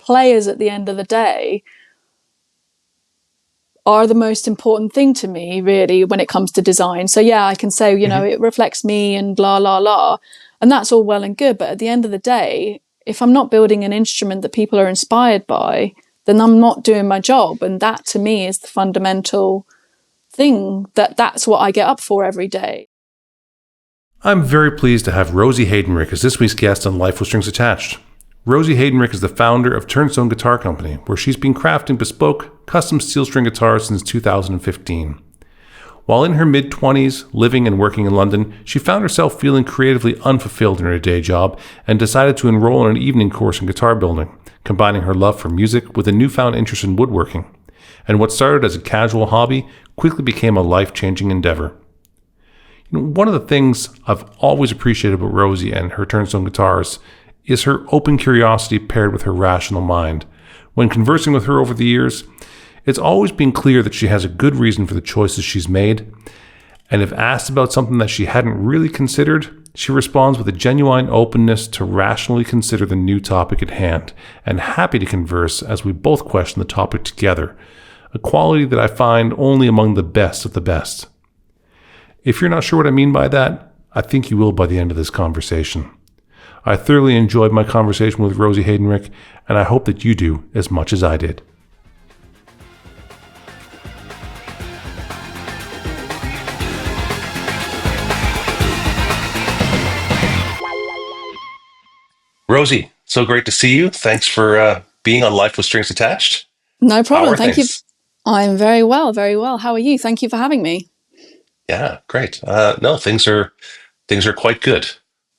players at the end of the day are the most important thing to me, really, when it comes to design. So yeah, I can say, it reflects me and blah, blah, blah. And that's all well and good. But at the end of the day, if I'm not building an instrument that people are inspired by, then I'm not doing my job. And that to me is the fundamental thing, that's what I get up for every day. I'm very pleased to have Rosie Heydenrych as this week's guest on Life with Strings Attached. Rosie Heydenrych is the founder of Turnstone Guitar Company, where she's been crafting bespoke, custom steel string guitars since 2015. While in her mid-20s, living and working in London, she found herself feeling creatively unfulfilled in her day job and decided to enroll in an evening course in guitar building, combining her love for music with a newfound interest in woodworking. And what started as a casual hobby quickly became a life-changing endeavor. One of the things I've always appreciated about Rosie and her Turnstone guitars is her open curiosity paired with her rational mind. When conversing with her over the years, it's always been clear that she has a good reason for the choices she's made, and if asked about something that she hadn't really considered, she responds with a genuine openness to rationally consider the new topic at hand, and happy to converse as we both question the topic together, a quality that I find only among the best of the best. If you're not sure what I mean by that, I think you will by the end of this conversation. I thoroughly enjoyed my conversation with Rosie Heydenrych, and I hope that you do as much as I did. Rosie, so great to see you. Thanks for being on Life with Strings Attached. No problem. Thank you. I'm very well, very well. How are you? Thank you for having me. Yeah, great. No, things are quite good.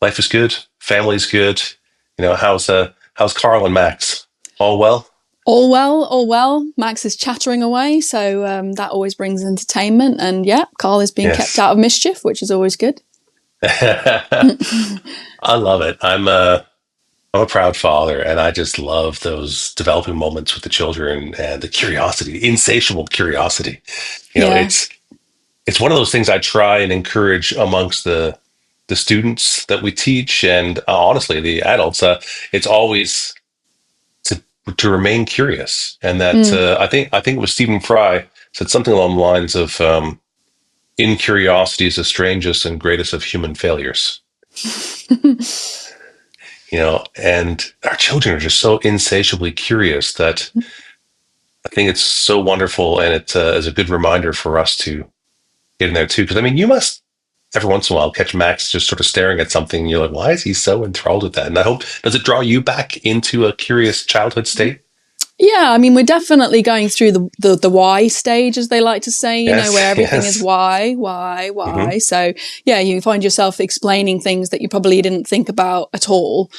Life is good. Family's good. How's Carl and Max? All well? All well, all well. Max is chattering away, so that always brings entertainment. And yeah, Carl is being kept out of mischief, which is always good. I love it. I'm a proud father, and I just love those developing moments with the children and the curiosity, the insatiable curiosity. It's one of those things I try and encourage amongst the students that we teach, and honestly, the adults. It's always to remain curious, and that I think it was Stephen Fry said something along the lines of, "In curiosity is the strangest and greatest of human failures." And our children are just so insatiably curious that I think it's so wonderful, and it is a good reminder for us to get in there too. Because you must every once in a while catch Max just sort of staring at something, and you're like, why is he so enthralled with that? And I hope, does it draw you back into a curious childhood state? Yeah, we're definitely going through the why stage, as they like to say, where everything is why. Mm-hmm. So yeah, you find yourself explaining things that you probably didn't think about at all.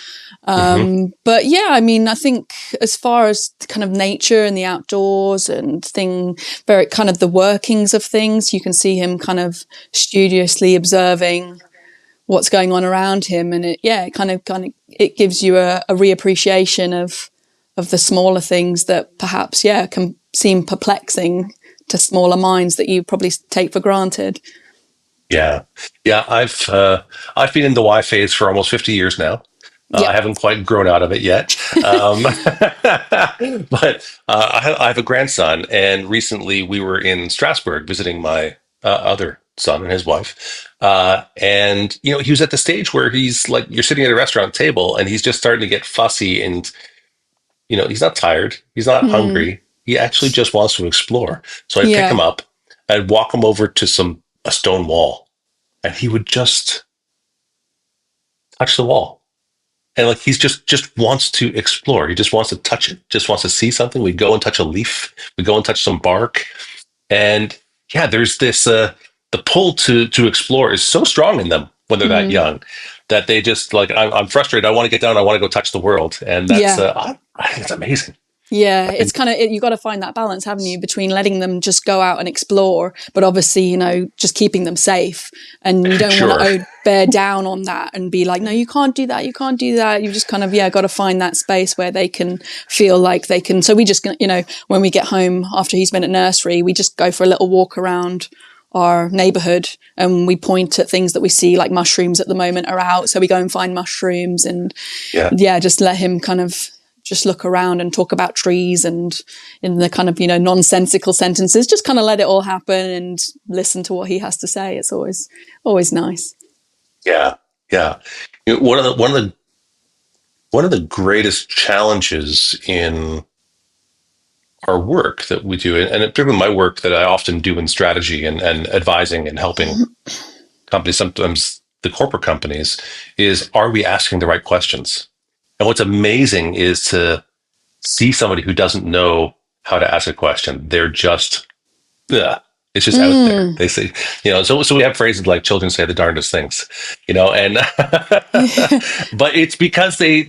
But yeah, I think as far as kind of nature and the outdoors and very kind of the workings of things, you can see him kind of studiously observing what's going on around him, and it gives you a reappreciation of the smaller things that perhaps can seem perplexing to smaller minds that you probably take for granted. Yeah. I've been in the why phase for almost 50 years now. I haven't quite grown out of it yet. But I have a grandson, and recently we were in Strasbourg visiting my other son and his wife. And, he was at the stage where he's like, you're sitting at a restaurant table and he's just starting to get fussy, and, he's not tired. He's not hungry. He actually just wants to explore. So I'd pick him up, I'd walk him over to a stone wall, and he would just touch the wall. And he's just wants to explore. He just wants to touch it, just wants to see something. We go and touch a leaf. We go and touch some bark. And there's this, the pull to explore is so strong in them when they're that young, that they just I'm frustrated. I want to get down. I want to go touch the world. And that's, I think it's amazing. Yeah, it's kind of, you got to find that balance, haven't you, between letting them just go out and explore, but obviously, just keeping them safe. And you don't want to bear down on that and be like, no, you can't do that. You can't do that. You just kind of, got to find that space where they can feel like they can. So we just, when we get home after he's been at nursery, we just go for a little walk around our neighborhood, and we point at things that we see, like mushrooms at the moment are out. So we go and find mushrooms and just let him kind of just look around and talk about trees and in the kind of, nonsensical sentences, just kind of let it all happen and listen to what he has to say. It's always nice. Yeah. Yeah. One of the greatest challenges in our work that we do, and particularly my work that I often do in strategy and advising and helping companies, sometimes the corporate companies, is, are we asking the right questions? And what's amazing is to see somebody who doesn't know how to ask a question. They're just, it's just out there. They say, so we have phrases like children say the darndest things, and but it's because they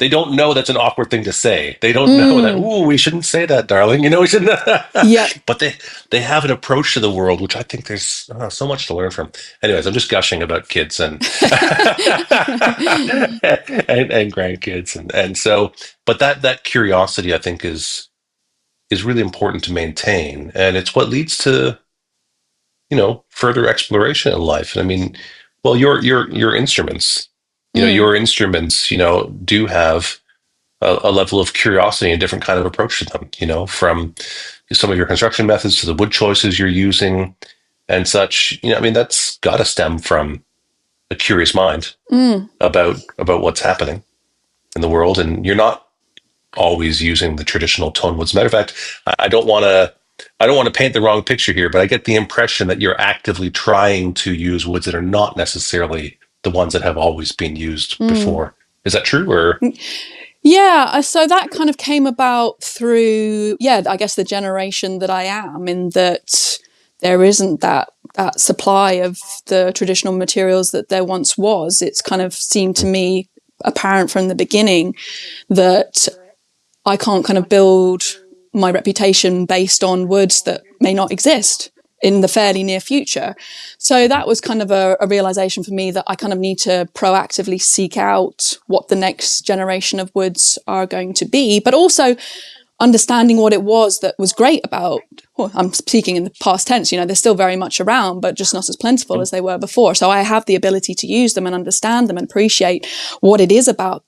don't know that's an awkward thing to say. They don't know that, we shouldn't say that, darling. We shouldn't. Yeah. But they have an approach to the world, which I think there's so much to learn from. Anyways, I'm just gushing about kids and and grandkids. And so, but that curiosity, I think, is really important to maintain, and it's what leads to further exploration in life. And I mean, well, your instruments, your instruments, do have a level of curiosity and a different kind of approach to them. From some of your construction methods to the wood choices you're using and such. I mean, that's got to stem from a curious mind about what's happening in the world, and you're not always using the traditional tonewoods. Matter of fact, I don't want to paint the wrong picture here, but I get the impression that you're actively trying to use woods that are not necessarily the ones that have always been used before. Is that true? Or yeah, so that kind of came about through, I guess the generation that I am, in that there isn't that supply of the traditional materials that there once was. It's kind of seemed to me apparent from the beginning that I can't kind of build my reputation based on woods that may not exist in the fairly near future. So that was kind of a realization for me that I kind of need to proactively seek out what the next generation of woods are going to be, but also understanding what it was that was great about, I'm speaking in the past tense, they're still very much around, but just not as plentiful as they were before. So I have the ability to use them and understand them and appreciate what it is about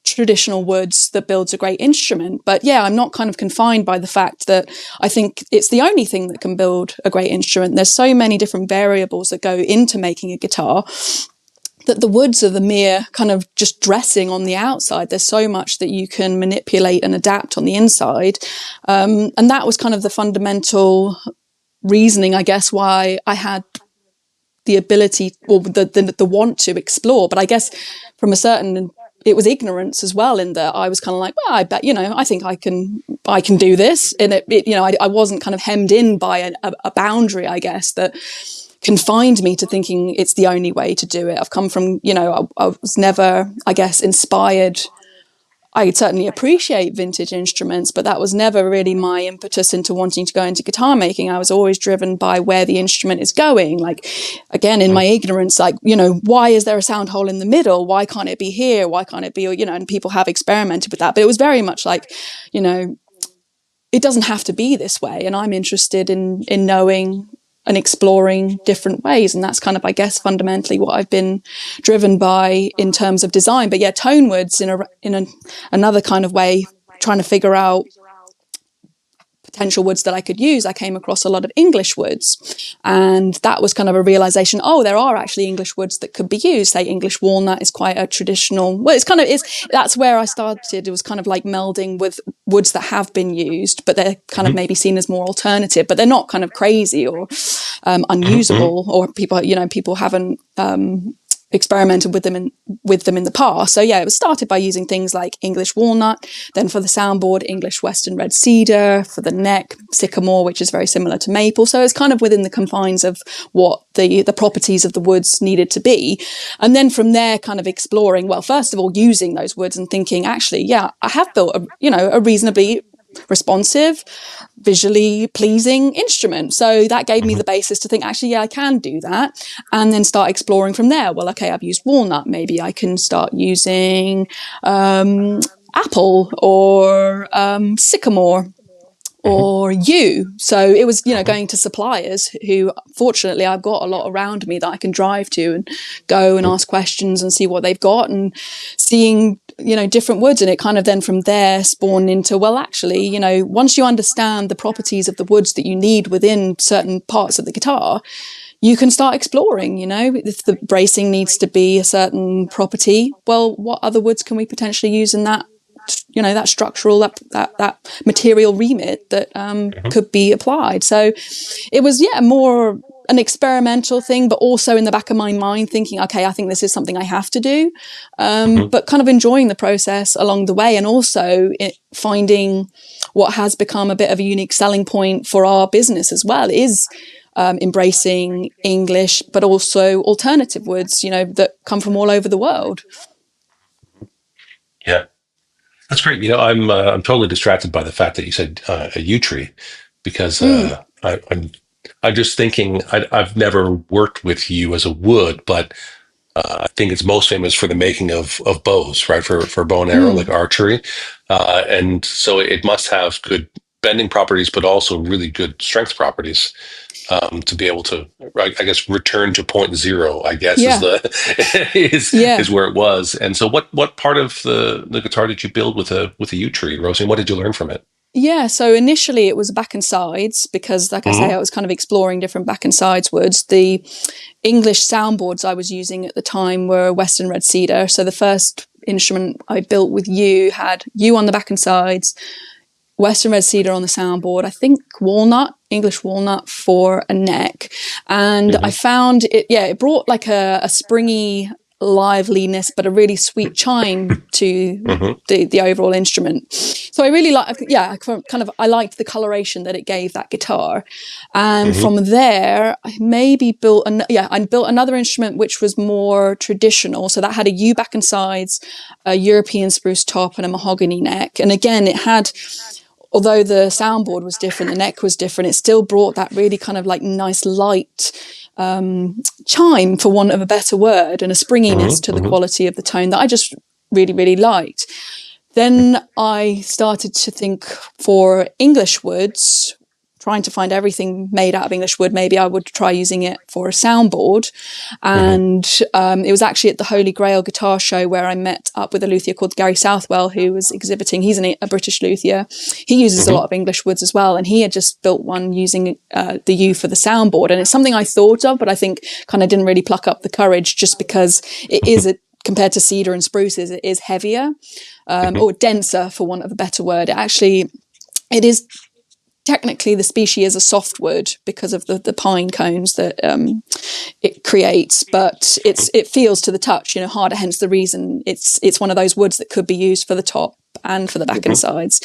traditional woods that builds a great instrument. But I'm not kind of confined by the fact that I think it's the only thing that can build a great instrument. There's so many different variables that go into making a guitar that the woods are the mere kind of just dressing on the outside. There's so much that you can manipulate and adapt on the inside. And that was kind of the fundamental reasoning, I guess, why I had the ability or the want to explore. But I guess from it was ignorance as well, in that I was kind of like, well, I bet, I think I can do this. And I wasn't kind of hemmed in by a boundary, I guess, that confined me to thinking it's the only way to do it. I've come from, I was never, I guess, inspired. I certainly appreciate vintage instruments, but that was never really my impetus into wanting to go into guitar making. I was always driven by where the instrument is going. Like, again, in my ignorance, like, why is there a sound hole in the middle? Why can't it be here? Why can't it be, and people have experimented with that. But it was very much like, it doesn't have to be this way. And I'm interested in knowing and exploring different ways. And that's kind of, I guess, fundamentally what I've been driven by in terms of design. But tonewoods in another kind of way, trying to figure out potential woods that I could use, I came across a lot of English woods. And that was kind of a realization, there are actually English woods that could be used. Say English walnut is quite a traditional, that's where I started. It was kind of like melding with woods that have been used, but they're kind of maybe seen as more alternative, but they're not kind of crazy or unusable, or people haven't experimented with them in the past. So it was started by using things like English walnut, then for the soundboard, English western red cedar, for the neck, sycamore, which is very similar to maple. So it's kind of within the confines of what the properties of the woods needed to be. And then from there, kind of exploring, well, first of all, using those woods and thinking, actually, I have built a reasonably responsive, visually pleasing instrument. So that gave me the basis to think, actually, I can do that. And then start exploring from there. Well, okay, I've used walnut. Maybe I can start using apple or sycamore or yew. So it was, going to suppliers who, fortunately, I've got a lot around me that I can drive to and go and ask questions and see what they've got, and seeing different woods. And it kind of then from there spawned into, well, actually, once you understand the properties of the woods that you need within certain parts of the guitar, you can start exploring, if the bracing needs to be a certain property, well, what other woods can we potentially use in that, that structural, that material remit that could be applied. So it was, more an experimental thing, but also in the back of my mind thinking, okay, I think this is something I have to do, but kind of enjoying the process along the way, and also finding what has become a bit of a unique selling point for our business as well is embracing English, but also alternative woods, that come from all over the world. Yeah, that's great. I'm totally distracted by the fact that you said a yew tree, because I'm just thinking I've never worked with yew as a wood, but I think it's most famous for the making of bows, right? For bow and arrow, like archery, and so it must have good bending properties, but also really good strength properties. To be able to, I guess, return to point zero, I guess, is where it was. And so, what part of the guitar did you build with a yew tree, Rosie? And what did you learn from it? Yeah, so initially it was back and sides because, like I say, I was kind of exploring different back and sides woods. The English soundboards I was using at the time were Western red cedar. So the first instrument I built with yew had yew on the back and sides, Western red cedar on the soundboard, I think English walnut for a neck. And I found it brought like a springy liveliness, but a really sweet chime to the overall instrument. So I really I liked the coloration that it gave that guitar. And from there, I maybe built another instrument which was more traditional. So that had a yew back and sides, a European spruce top, and a mahogany neck. And again, it had, although the soundboard was different, the neck was different, it still brought that really kind of like nice light chime, for want of a better word, and a springiness to the quality of the tone that I just really, really liked. Then I started to think for English woods, trying to find everything made out of English wood, maybe I would try using it for a soundboard. And it was actually at the Holy Grail guitar show where I met up with a luthier called Gary Southwell, who was exhibiting. He's a British luthier. He uses a lot of English woods as well. And he had just built one using the yew for the soundboard. And it's something I thought of, but I think kind of didn't really pluck up the courage, just because it is, compared to cedar and spruces, it is heavier or denser, for want of a better word. It is technically, the species is a softwood because of the pine cones that it creates, but it feels to the touch, harder. Hence the reason it's one of those woods that could be used for the top and for the back and sides.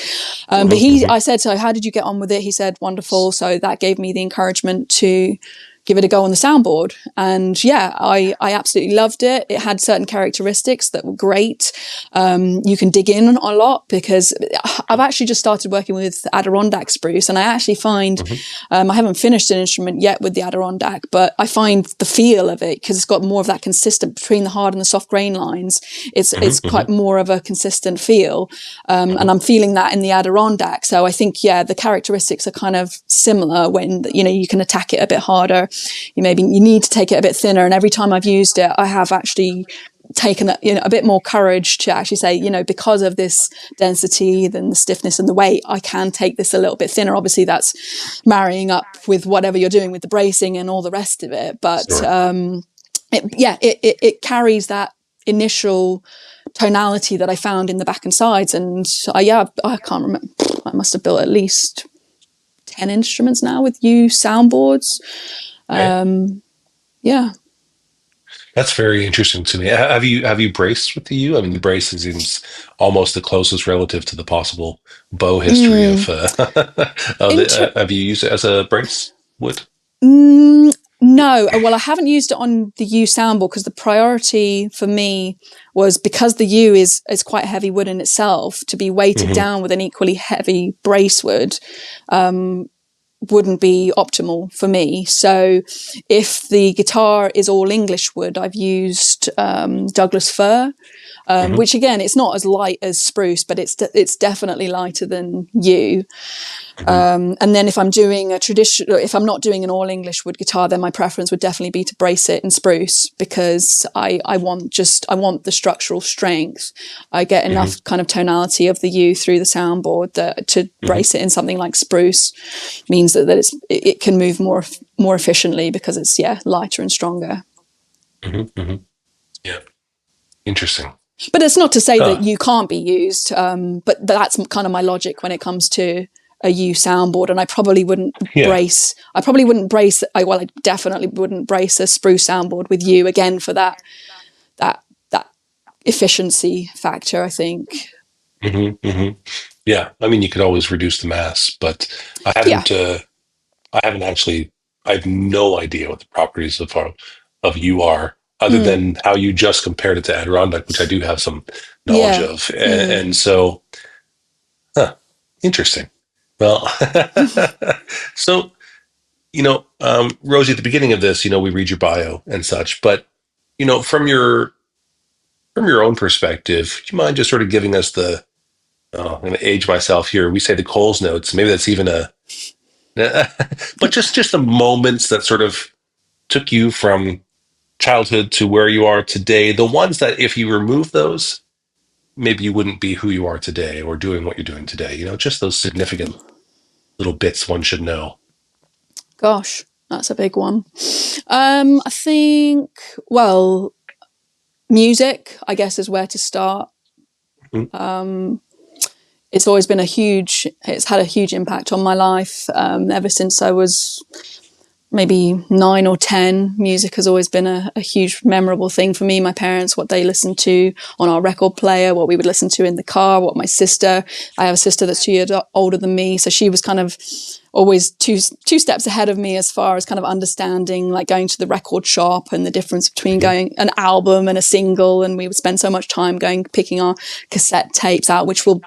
But I said, so how did you get on with it? He said, wonderful. So that gave me the encouragement to give it a go on the soundboard. And yeah, I absolutely loved it. It had certain characteristics that were great. You can dig in a lot, because I've actually just started working with Adirondack spruce, and I actually find, I haven't finished an instrument yet with the Adirondack, but I find the feel of it, because it's got more of that consistent between the hard and the soft grain lines. It's quite more of a consistent feel. And I'm feeling that in the Adirondack. So I think, the characteristics are kind of similar when, you can attack it a bit harder. You need to take it a bit thinner. And every time I've used it, I have actually taken a bit more courage to actually say, because of this density, then the stiffness and the weight, I can take this a little bit thinner. Obviously, that's marrying up with whatever you're doing with the bracing and all the rest of it. But it carries that initial tonality that I found in the back and sides. And I can't remember. I must have built at least 10 instruments now with yew soundboards. That's very interesting to me. Have you braced with the yew? I mean, the brace seems almost the closest relative to the possible bow history of. Have you used it as a brace wood? No. Well, I haven't used it on the yew soundboard, because the priority for me was, because the yew is quite heavy wood in itself, to be weighted down with an equally heavy brace wood wouldn't be optimal for me. So if the guitar is all English wood, I've used Douglas fir. which again, it's not as light as spruce, but it's definitely lighter than yew. And then if I'm doing if I'm not doing an all English wood guitar, then my preference would definitely be to brace it in spruce, because I want the structural strength. I get enough kind of tonality of the yew through the soundboard that to brace it in something like spruce means that it can move more efficiently, because it's lighter and stronger. Yeah, interesting. But it's not to say that yew can't be used. But that's kind of my logic when it comes to a yew soundboard, and I probably wouldn't brace. I definitely wouldn't brace a spruce soundboard with yew again for that efficiency factor, I think. Yeah, I mean, you could always reduce the mass, but I haven't actually. I have no idea what the properties of yew are, other than how you just compared it to Adirondack, which I do have some knowledge of, and so, interesting. Well, so, Rosie, at the beginning of this, we read your bio and such, but, from your own perspective, do you mind just sort of giving us I'm going to age myself here. We say the Coles notes. Maybe that's even but just the moments that sort of took you from childhood to where you are today, the ones that if you remove those, maybe you wouldn't be who you are today or doing what you're doing today, just those significant little bits one should know. Gosh, that's a big one. I think, music, I guess, is where to start. It's always been it's had a huge impact on my life. Ever since I was maybe 9 or 10, music has always been a huge memorable thing for me. My parents, what they listened to on our record player, what we would listen to in the car, I have a sister that's 2 years older than me, so she was kind of always two steps ahead of me as far as kind of understanding, like going to the record shop and the difference between going an album and a single, and we would spend so much time picking our cassette tapes out, which will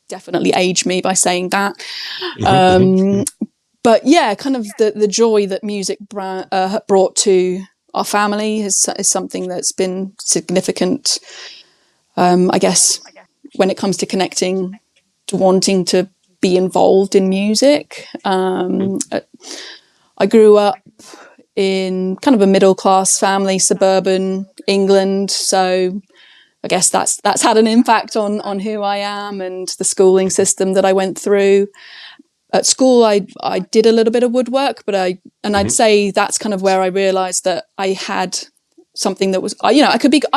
definitely age me by saying that. But yeah, kind of the joy that music brought to our family is something that's been significant, I guess, when it comes to connecting, to wanting to be involved in music. I grew up in kind of a middle-class family, suburban England, so I guess that's had an impact on who I am and the schooling system that I went through. At school, I did a little bit of woodwork, but I'd say that's kind of where I realised that I had something that was, I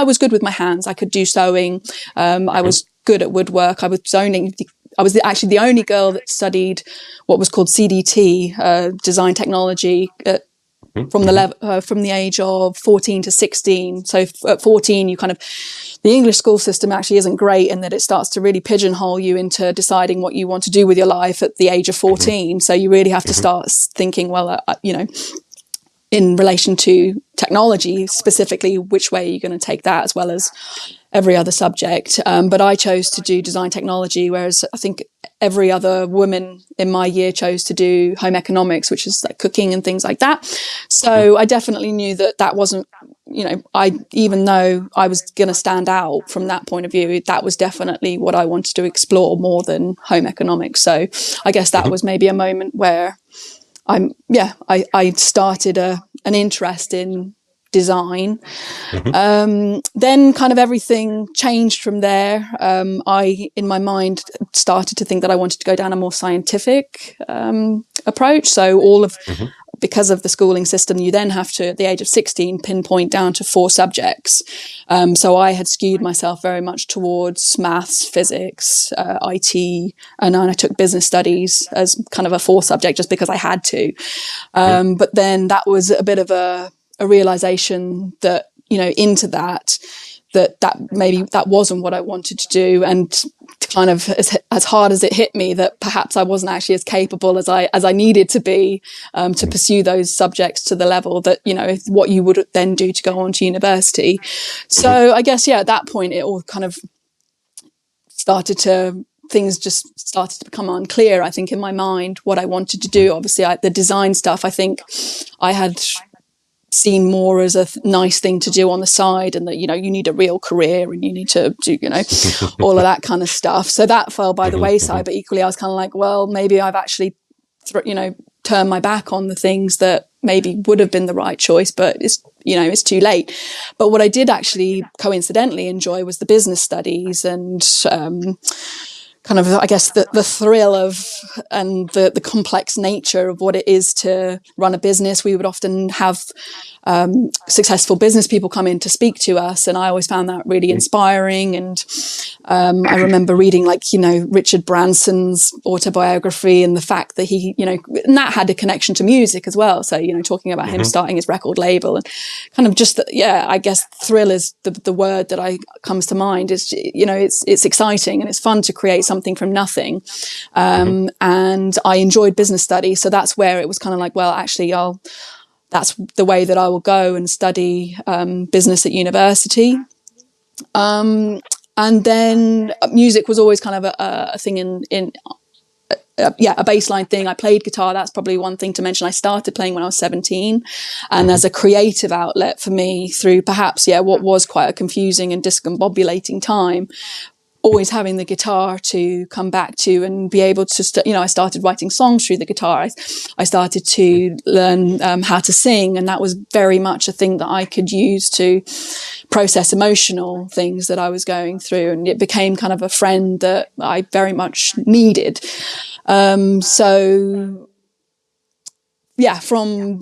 was good with my hands. I could do sewing. I was good at woodwork. I was actually the only girl that studied what was called CDT, design technology, from the age of 14 to 16. So at 14, the English school system actually isn't great in that it starts to really pigeonhole you into deciding what you want to do with your life at the age of 14. So you really have to start thinking, in relation to technology specifically, which way are you going to take that, as well as every other subject. But I chose to do design technology, whereas I think every other woman in my year chose to do home economics, which is like cooking and things like that. So I definitely knew that wasn't, even though I was going to stand out from that point of view, that was definitely what I wanted to explore more than home economics. So I guess that was maybe a moment where I started an interest in design. Then kind of everything changed from there. I, in my mind, started to think that I wanted to go down a more scientific approach. So because of the schooling system, you then have to, at the age of 16, pinpoint down to 4 subjects. So I had skewed myself very much towards maths, physics, IT, and then I took business studies as kind of a 4th subject just because I had to. But then that was a bit of a realization that, into that maybe that wasn't what I wanted to do, and kind of as hard as it hit me that perhaps I wasn't actually as capable as I needed to be to pursue those subjects to the level that, what you would then do to go on to university. So I guess, at that point it all kind of things just started to become unclear, I think, in my mind, what I wanted to do. Obviously, the design stuff, I think I had seen more as a nice thing to do on the side, and that, you know, you need a real career and you need to do, you know, all of that kind of stuff. So that fell by the wayside. But equally, I was kind of like, well, maybe I've actually, you know, turned my back on the things that maybe would have been the right choice, but it's, you know, it's too late. But what I did actually coincidentally enjoy was the business studies, and kind of, I guess, the thrill of and the complex nature of what it is to run a business. We would often have successful business people come in to speak to us, and I always found that really inspiring. And I remember reading, like, you know, Richard Branson's autobiography, and the fact that he, you know, and that had a connection to music as well. So, you know, talking about him starting his record label, and kind of just, I guess thrill is the word that comes to mind. Is, you know, it's exciting and it's fun to create something from nothing. And I enjoyed business studies, so that's where it was kind of like, well, actually, that's the way that I will go and study business at university. And then music was always kind of a thing a baseline thing. I played guitar. That's probably one thing to mention. I started playing when I was 17, and as a creative outlet for me through perhaps, what was quite a confusing and discombobulating time, always having the guitar to come back to and be able to, I started writing songs through the guitar. I started to learn how to sing, and that was very much a thing that I could use to process emotional things that I was going through. And it became kind of a friend that I very much needed. From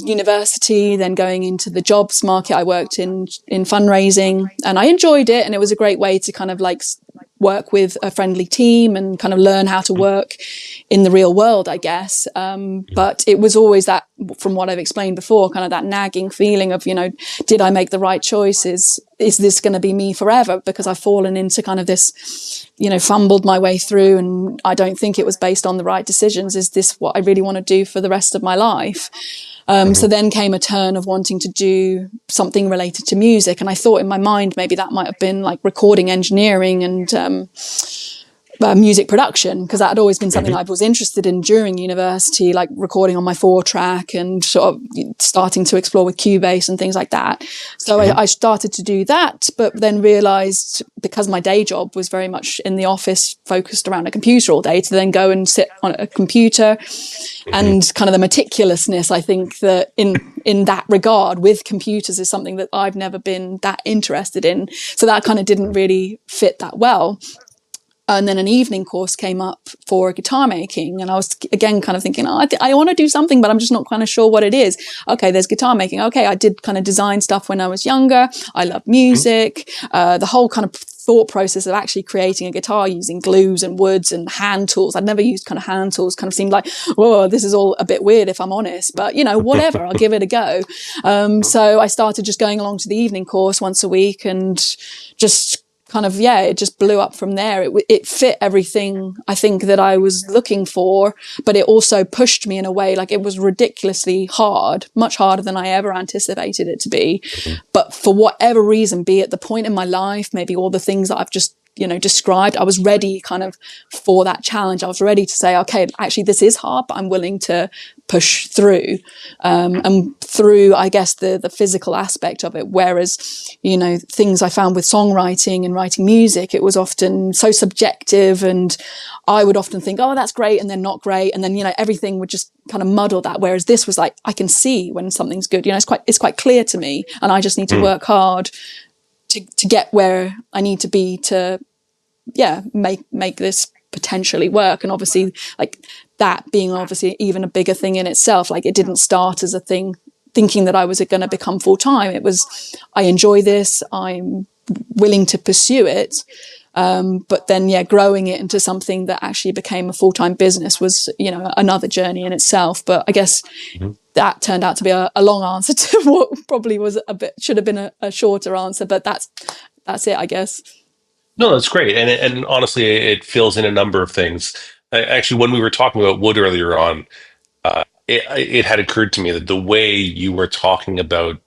university, then going into the jobs market, I worked in fundraising, and I enjoyed it. And it was a great way to kind of like work with a friendly team and kind of learn how to work in the real world, I guess. But it was always that, from what I've explained before, kind of that nagging feeling of, did I make the right choices? Is this going to be me forever? Because I've fallen into kind of this, fumbled my way through, and I don't think it was based on the right decisions. Is this what I really want to do for the rest of my life? So then came a turn of wanting to do something related to music. And I thought in my mind, maybe that might have been like recording engineering and music production, because that had always been something I was interested in during university, like recording on my 4-track and sort of starting to explore with Cubase and things like that. So I started to do that, but then realized, because my day job was very much in the office, focused around a computer all day, to then go and sit on a computer and kind of the meticulousness, I think that in that regard with computers is something that I've never been that interested in. So that kind of didn't really fit that well. And then an evening course came up for guitar making. And I was, again, kind of thinking, I want to do something, but I'm just not kind of sure what it is. Okay, there's guitar making. Okay, I did kind of design stuff when I was younger. I love music. The whole kind of thought process of actually creating a guitar using glues and woods and hand tools. I'd never used kind of hand tools, kind of seemed like, whoa, this is all a bit weird if I'm honest, but whatever, I'll give it a go. So I started just going along to the evening course once a week, and just kind of, it just blew up from there. It fit everything I think that I was looking for, but it also pushed me in a way, like it was ridiculously hard, much harder than I ever anticipated it to be. But for whatever reason, be it the point in my life, maybe all the things that I've just described, I was ready kind of for that challenge. I was ready to say, okay, actually this is hard, but I'm willing to push through, and through, I guess, the physical aspect of it. Whereas, things I found with songwriting and writing music, it was often so subjective, and I would often think, oh, that's great, and then not great. And then, everything would just kind of muddle that. Whereas this was like, I can see when something's good, it's quite clear to me, and I just need to work hard to get where I need to be to, make this potentially work. And obviously, like that being obviously even a bigger thing in itself, like it didn't start as a thing thinking that I was going to become full time. It was, I enjoy this, I'm willing to pursue it. But then, growing it into something that actually became a full-time business was, another journey in itself. But I guess that turned out to be a long answer to what probably was should have been a shorter answer, but that's it, I guess. No, that's great. And honestly, it fills in a number of things. Actually, when we were talking about wood earlier on, it had occurred to me that the way you were talking about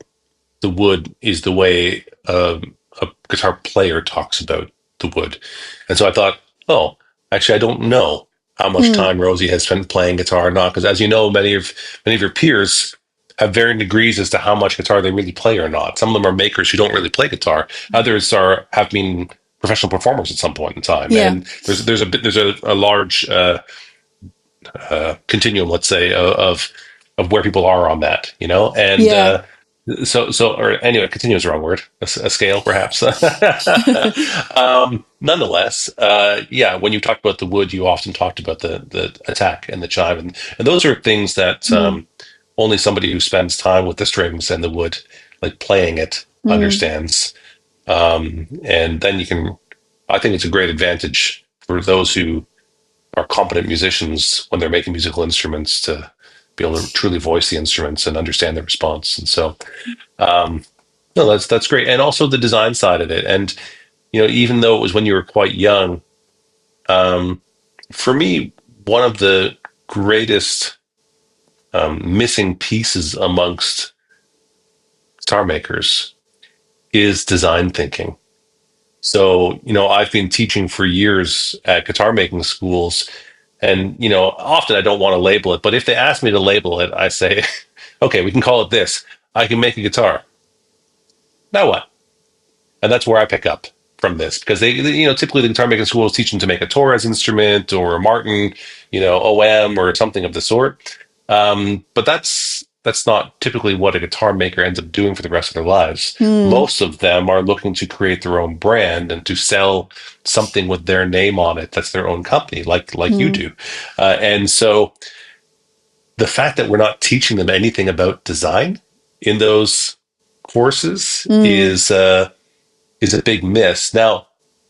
the wood is the way a guitar player talks about the wood. And so I thought, oh, actually, I don't know how much time Rosie has spent playing guitar or not, because as you know, many of your peers have varying degrees as to how much guitar they really play or not. Some of them are makers who don't really play guitar. Others have been professional performers at some point in time. Yeah. And there's a large continuum, let's say, of where people are on that, and Yeah. or anyway, continuum is the wrong word, a scale perhaps. Nonetheless, when you talked about the wood, you often talked about the attack and the chime, and those are things that only somebody who spends time with the strings and the wood, like playing it, understands. And then I think it's a great advantage for those who are competent musicians when they're making musical instruments to be able to truly voice the instruments and understand the response. And so, no, that's great. And also the design side of it. And, even though it was when you were quite young, for me, one of the greatest missing pieces amongst guitar makers is design thinking. So, I've been teaching for years at guitar making schools, and, often I don't want to label it, but if they ask me to label it, I say, okay, we can call it this. I can make a guitar. Now what? And that's where I pick up from this, because they typically the guitar making schools teach them to make a Torres instrument or a Martin, OM or something of the sort. But that's not typically what a guitar maker ends up doing for the rest of their lives. Most of them are looking to create their own brand and to sell something with their name on it. That's their own company, like you do. And so the fact that we're not teaching them anything about design in those courses is a big miss. Now,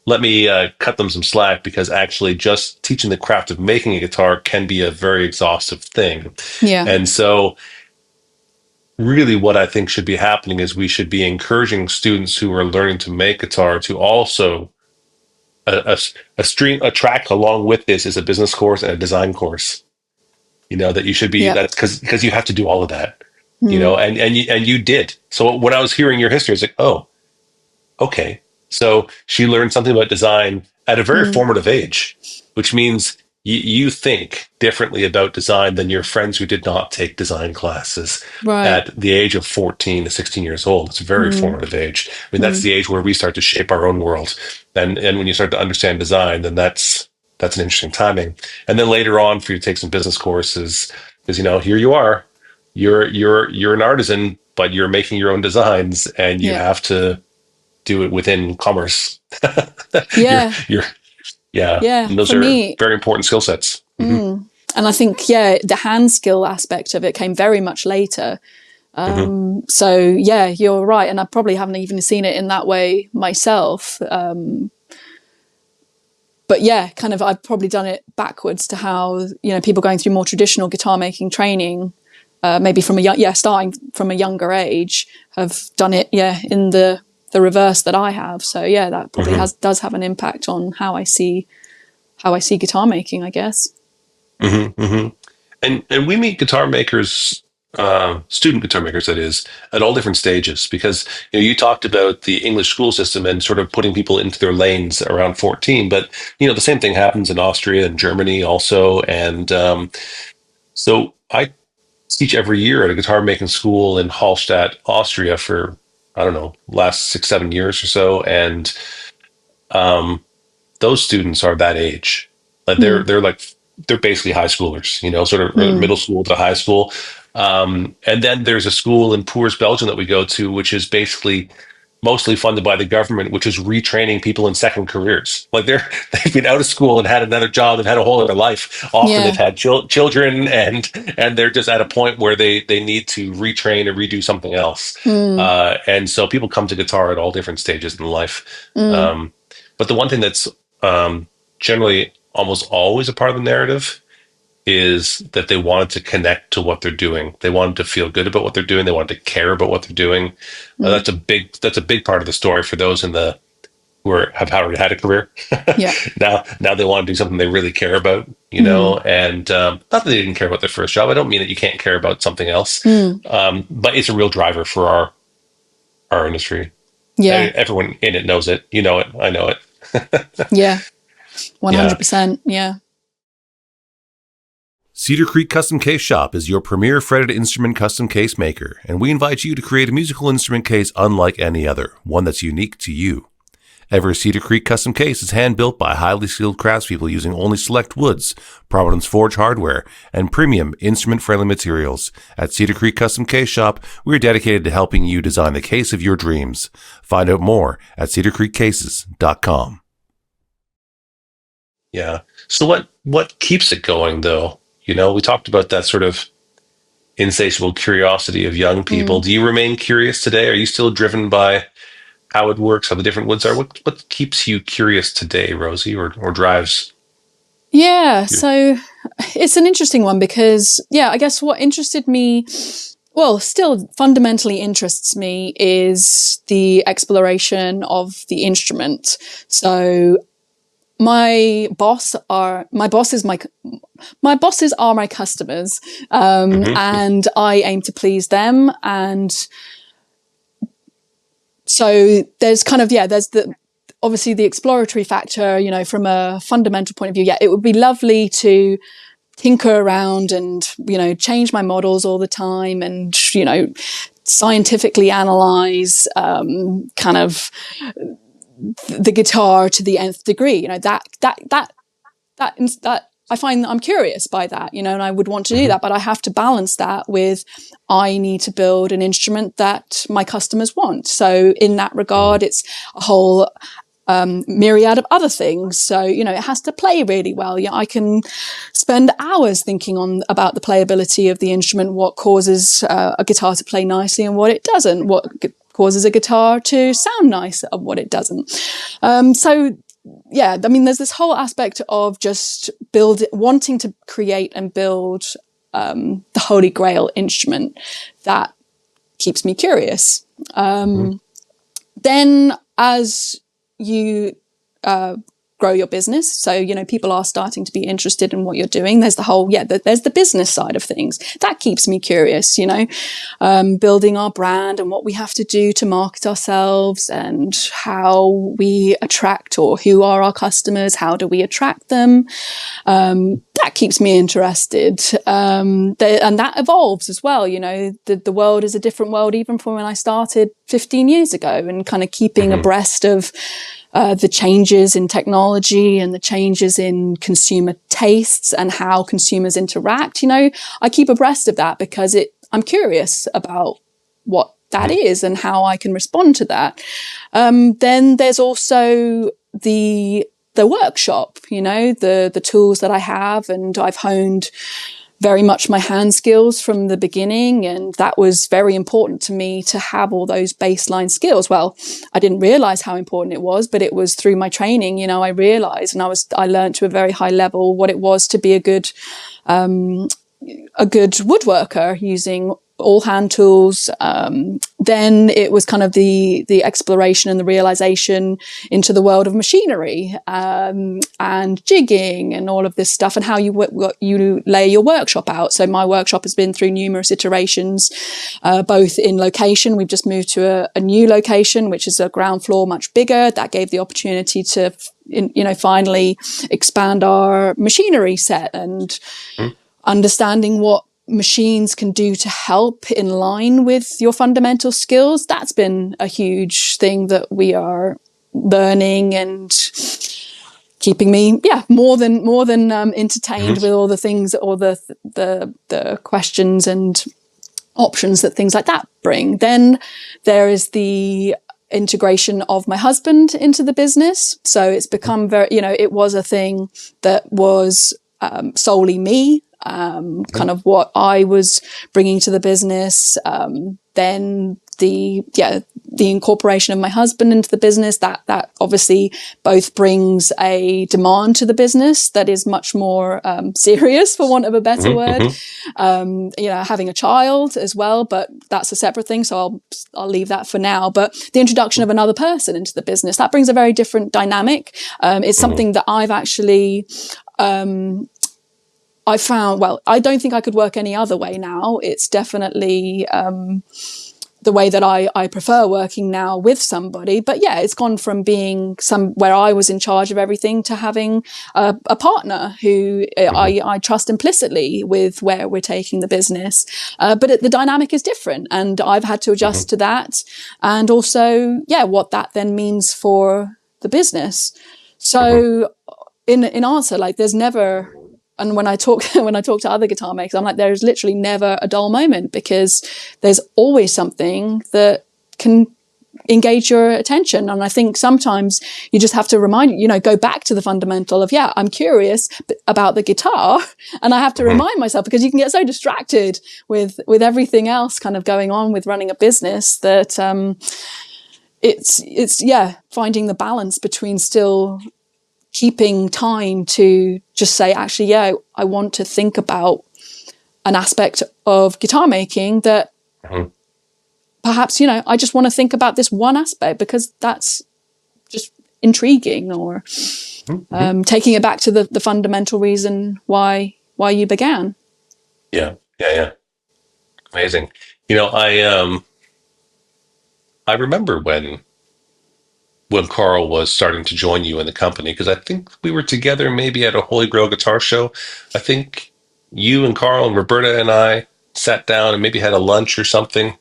let me cut them some slack, because actually just teaching the craft of making a guitar can be a very exhaustive thing. Yeah. And so really what I think should be happening is we should be encouraging students who are learning to make guitar to also a track along with this is a business course and a design course. That you should be, that's because you have to do all of that. And you did. So when I was hearing your history, it's like, oh, okay. So she learned something about design at a very formative age, which means you think differently about design than your friends who did not take design classes at the age of 14 to 16 years old. It's a very formative age. I mean, that's the age where we start to shape our own world. And when you start to understand design, then that's an interesting timing. And then later on, for you to take some business courses, because here you are, you're an artisan, but you're making your own designs, and you have to do it within commerce. And those are very important skill sets. And I think, the hand skill aspect of it came very much later. So you're right. And I probably haven't even seen it in that way myself. But kind of, I've probably done it backwards to how, people going through more traditional guitar making training, maybe from starting from a younger age, have done it, in the reverse that I have. So that probably does have an impact on how I see guitar making, I guess. And we meet guitar makers, student guitar makers, that is, at all different stages, because you talked about the English school system and sort of putting people into their lanes around 14, but the same thing happens in Austria and Germany also. And so I teach every year at a guitar making school in Hallstatt, Austria, for I don't know, last 6-7 years or so, and those students are that age. Like they're basically high schoolers, sort of middle school to high school. And then there's a school in Poers, Belgium that we go to, which is basically mostly funded by the government, which is retraining people in second careers. Like they've been out of school and had another job and had a whole other life. Often they've had children, and they're just at a point where they need to retrain or redo something else. And so people come to guitar at all different stages in life. But the one thing that's generally almost always a part of the narrative is that they wanted to connect to what they're doing. They wanted to feel good about what they're doing. They wanted to care about what they're doing. That's a big part of the story for those who have already had a career. Now they want to do something they really care about, and not that they didn't care about their first job. I don't mean that you can't care about something else, but it's a real driver for our industry. Everyone in it knows it. You know it. I know it. 100%. Yeah. Cedar Creek Custom Case Shop is your premier fretted instrument custom case maker, and we invite you to create a musical instrument case unlike any other, one that's unique to you. Every Cedar Creek custom case is hand-built by highly skilled craftspeople using only select woods, Prominence Forge hardware, and premium instrument-friendly materials. At Cedar Creek Custom Case Shop, we are dedicated to helping you design the case of your dreams. Find out more at cedarcreekcases.com. Yeah. So what keeps it going, though? You know, we talked about that sort of insatiable curiosity of young people. Do you remain curious today? Are you still driven by how it works, how the different woods are? What keeps you curious today, Rosie, or drives? Yeah, so it's an interesting one because, I guess what interested me, still fundamentally interests me, is the exploration of the instrument. So my bosses are my customers, and I aim to please them. And so there's obviously the exploratory factor, you know, from a fundamental point of view. Yeah, it would be lovely to tinker around and, you know, change my models all the time and, you know, scientifically analyze kind of the guitar to the nth degree. You know, that I find that I'm curious by that, you know, and I would want to do that, but I have to balance that with, I need to build an instrument that my customers want. So in that regard, it's a whole myriad of other things. So, you know, it has to play really well. I can spend hours thinking about the playability of the instrument, what causes a guitar to play nicely and what it doesn't, what causes a guitar to sound nice and what it doesn't. Yeah, I mean, there's this whole aspect of just wanting to create and build the Holy Grail instrument that keeps me curious. Then as you grow your business, so, you know, people are starting to be interested in what you're doing. There's there's the business side of things. That keeps me curious, you know, building our brand and what we have to do to market ourselves and how we attract, or who are our customers, how do we attract them. That keeps me interested. And that evolves as well. You know, the world is a different world even from when I started 15 years ago, and kind of keeping abreast of the changes in technology and the changes in consumer tastes and how consumers interact. You know, I keep abreast of that because I'm curious about what that is and how I can respond to that. Then there's also the workshop, you know, the tools that I have, and I've honed very much my hand skills from the beginning. And that was very important to me to have all those baseline skills. Well, I didn't realize how important it was, but it was through my training, you know, I realized, and I learned to a very high level what it was to be a good woodworker using all hand tools. Then it was kind of the exploration and the realization into the world of machinery, and jigging and all of this stuff, and how you lay your workshop out. So my workshop has been through numerous iterations, both in location. We've just moved to a new location, which is a ground floor, much bigger. That gave the opportunity to, you know, finally expand our machinery set and understanding what machines can do to help in line with your fundamental skills. That's been a huge thing that we are learning and keeping me more than entertained with all the things, all the questions and options that things like that bring. Then there is the integration of my husband into the business. So it's become very, you know, it was a thing that was solely me, kind of what I was bringing to the business. Then the incorporation of my husband into the business, that obviously both brings a demand to the business that is much more serious, for want of a better word. You know, having a child as well, but that's a separate thing, so I'll leave that for now. But the introduction of another person into the business, that brings a very different dynamic. It's something that I've actually I found, well, I don't think I could work any other way now. It's definitely the way that I prefer working now with somebody. But yeah, it's gone from being where I was in charge of everything to having a partner who I trust implicitly with where we're taking the business. But the dynamic is different, and I've had to adjust to that. And also, yeah, what that then means for the business. So in answer, like, there's never, and when I talk to other guitar makers, I'm like, there's literally never a dull moment, because there's always something that can engage your attention. And I think sometimes you just have to go back to the fundamental of, yeah, I'm curious about the guitar, and I have to remind myself, because you can get so distracted with everything else kind of going on with running a business, that it's finding the balance between still keeping time to just say, actually, yeah, I want to think about an aspect of guitar making that perhaps, I just want to think about this one aspect because that's just intriguing, or taking it back to the fundamental reason why you began. Yeah. Amazing. I remember when Carl was starting to join you in the company, because I think we were together maybe at a Holy Grail guitar show. I think you and Carl and Roberta and I sat down and maybe had a lunch or something,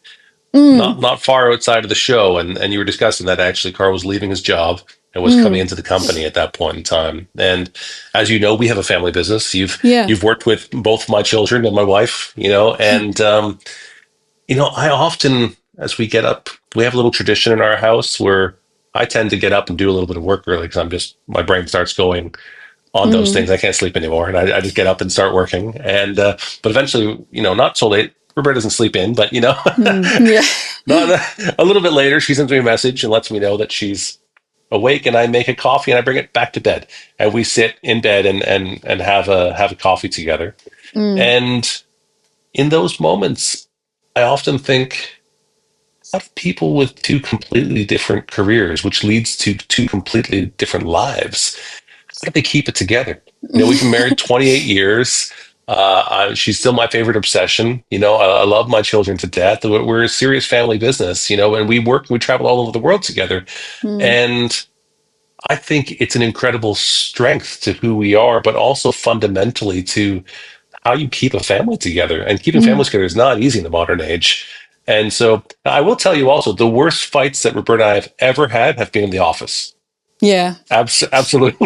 not far outside of the show, and you were discussing that actually Carl was leaving his job and was coming into the company at that point in time. And as you know, we have a family business. You've worked with both my children and my wife, and I often, as we get up, we have a little tradition in our house where I tend to get up and do a little bit of work early, because my brain starts going on those things. I can't sleep anymore, and I just get up and start working. And but eventually, not so late. Roberta doesn't sleep in, but not a little bit later, she sends me a message and lets me know that she's awake, and I make a coffee and I bring it back to bed, and we sit in bed and have a coffee together. And in those moments, I often think, of people with two completely different careers, which leads to two completely different lives. How do they keep it together? We've been married 28 years. She's still my favorite obsession. I love my children to death. We're a serious family business, and we travel all over the world together. And I think it's an incredible strength to who we are, but also fundamentally to how you keep a family together. And keeping families together is not easy in the modern age. And so I will tell you also, the worst fights that Roberta and I have ever had have been in the office. Yeah. Absolutely.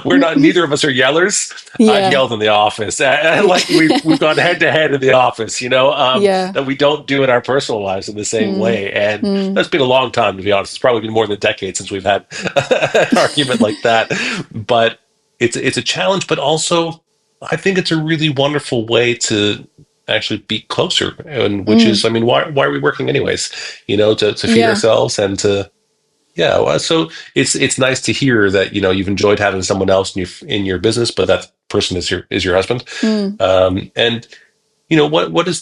We're not, neither of us are yellers. Yeah. I've yelled in the office. Like we've gone head to head in the office, that we don't do in our personal lives in the same way. And that's been a long time, to be honest. It's probably been more than a decade since we've had an argument like that. But it's a challenge, but also I think it's a really wonderful way to actually be closer, and which is, why are we working anyways? To feed ourselves and to, so it's nice to hear that you've enjoyed having someone else in your business, but that person is your husband. And what is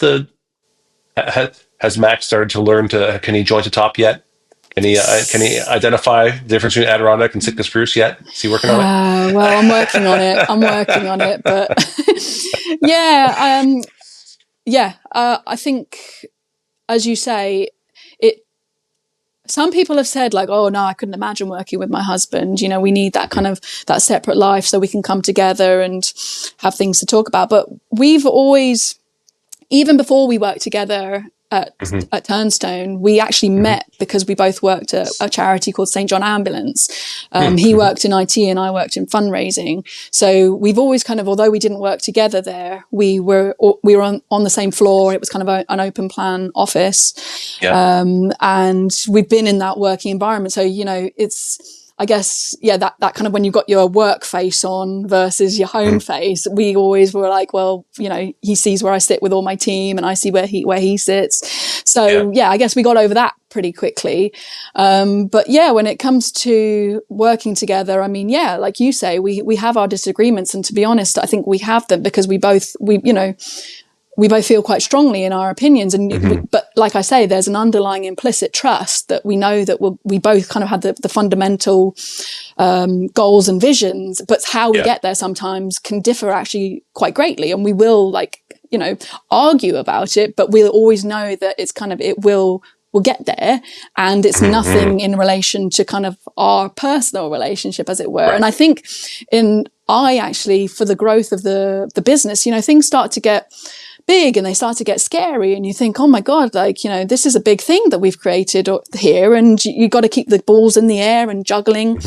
has Max started to learn can he join to top yet? Can he identify the difference between Adirondack and Sitka spruce yet? Is he working on it? Well, I'm working on it, but I think, as you say, some people have said, like, oh no, I couldn't imagine working with my husband. We need that kind of that separate life so we can come together and have things to talk about. But we've always, even before we worked together at Turnstone, we actually met because we both worked at a charity called St. John Ambulance. He worked in IT and I worked in fundraising. So we've always kind of, although we didn't work together there, we were on the same floor. It was kind of an open plan office. Yeah. And we've been in that working environment. So, it's, I guess, that kind of when you've got your work face on versus your home face, we always were like, well, he sees where I sit with all my team and I see where he sits. So I guess we got over that pretty quickly. But when it comes to working together, like you say, we have our disagreements. And to be honest, I think we have them because we both feel quite strongly in our opinions. And but like I say, there's an underlying implicit trust that we know that we both kind of had the fundamental goals and visions, but how we get there sometimes can differ actually quite greatly. And we will argue about it, but we'll always know that it's kind of, we'll get there, and it's nothing in relation to kind of our personal relationship, as it were. Right. And I think for the growth of the business, things start to get big and they start to get scary, and you think, oh my God, this is a big thing that we've created here, and you got to keep the balls in the air and juggling.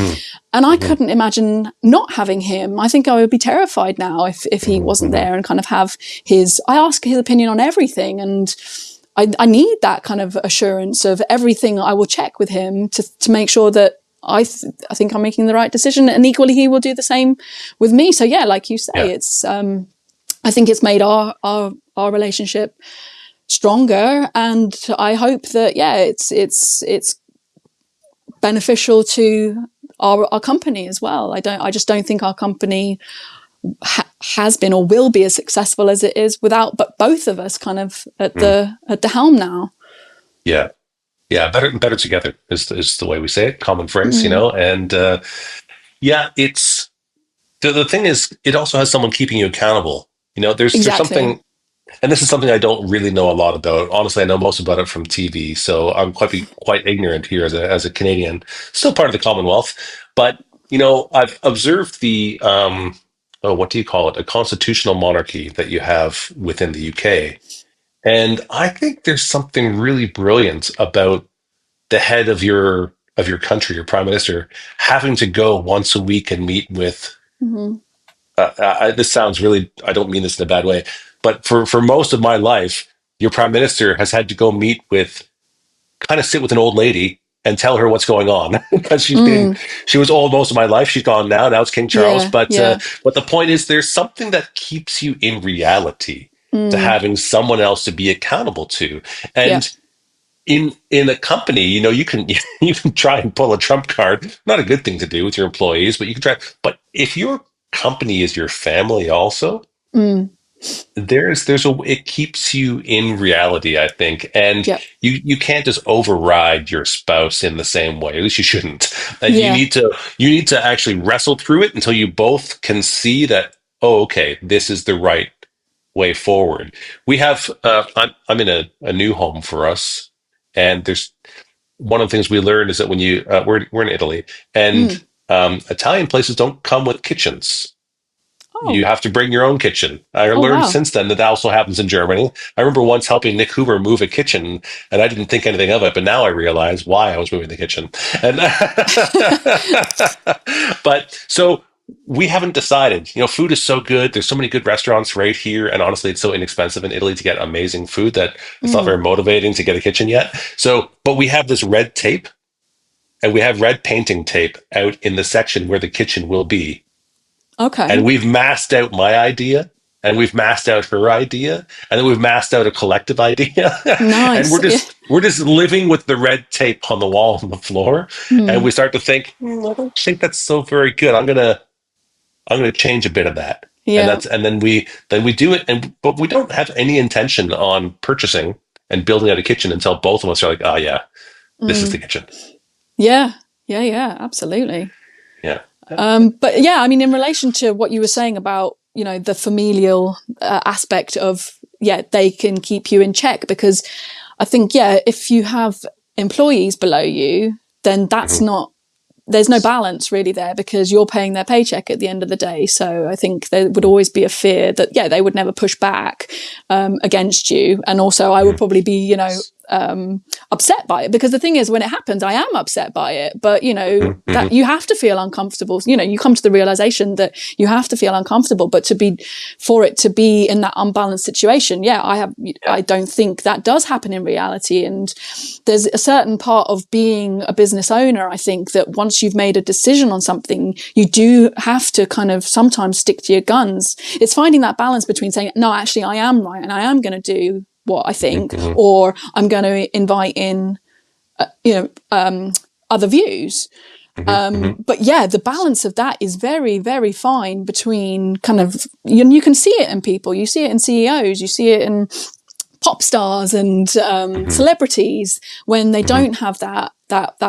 And I couldn't imagine not having him. I think I would be terrified now if he wasn't there, and kind of I ask his opinion on everything, and I need that kind of assurance of everything. I will check with him to make sure that I think I'm making the right decision, and equally he will do the same with me. So yeah, like you say, it's I think it's made our relationship stronger, and I hope that it's beneficial to our company as well. I just don't think our company has been or will be as successful as it is without both of us kind of at the helm now. Yeah, better together is the way we say it. Common phrase, and it's the thing is, it also has someone keeping you accountable. There's something, and this is something I don't really know a lot about. Honestly, I know most about it from TV, so I'm quite ignorant here as a Canadian, still part of the Commonwealth. But I've observed the what do you call it? A constitutional monarchy that you have within the UK, and I think there's something really brilliant about the head of your country, your prime minister, having to go once a week and meet with. This sounds really, I don't mean this in a bad way, but for most of my life, your prime minister has had to go kind of sit with an old lady and tell her what's going on, because she was old most of my life. She's gone now. Now it's King Charles. But the point is, there's something that keeps you in reality to having someone else to be accountable to. And in a company, you can try and pull a trump card. Not a good thing to do with your employees, but you can try. But if your company is your family also, it keeps you in reality, I think. And you can't just override your spouse in the same way. At least you shouldn't. And you need to actually wrestle through it until you both can see that, oh, okay, this is the right way forward. We have I'm in a new home for us, and there's one of the things we learned is that when we're in Italy, and Italian places don't come with kitchens. Oh. You have to bring your own kitchen. I learned since then that also happens in Germany. I remember once helping Nick Hoover move a kitchen, and I didn't think anything of it, but now I realize why I was moving the kitchen. And but so we haven't decided. Food is so good. There's so many good restaurants right here, and honestly, it's so inexpensive in Italy to get amazing food that it's not very motivating to get a kitchen yet. So, but we have this red tape, and we have red painting tape out in the section where the kitchen will be. Okay. And we've masked out my idea, and we've masked out her idea, and then we've masked out a collective idea. Nice. And we're just living with the red tape on the wall and the floor. And we start to think, I don't think that's so very good. I'm gonna change a bit of that. Yeah. And then we do it, but we don't have any intention on purchasing and building out a kitchen until both of us are like, oh yeah, this is the kitchen. Yeah, absolutely. Yeah. But yeah, I mean, in relation to what you were saying about, the familial aspect of, they can keep you in check, because I think, if you have employees below you, then that's there's no balance really there, because you're paying their paycheck at the end of the day. So I think there would always be a fear that, they would never push back against you. And also I would probably be, upset by it, because the thing is, when it happens, I am upset by it, but that you have to feel uncomfortable. You come to the realization that you have to feel uncomfortable, but for it to be in that unbalanced situation, I don't think that does happen in reality. And there's a certain part of being a business owner, I think, that once you've made a decision on something, you do have to kind of sometimes stick to your guns. It's finding that balance between saying, no, actually I am right, and I am going to do what I think, or I'm going to invite in, other views. But the balance of that is very, very fine between kind of, you can see it in people, you see it in CEOs, you see it in pop stars and celebrities, when they don't have that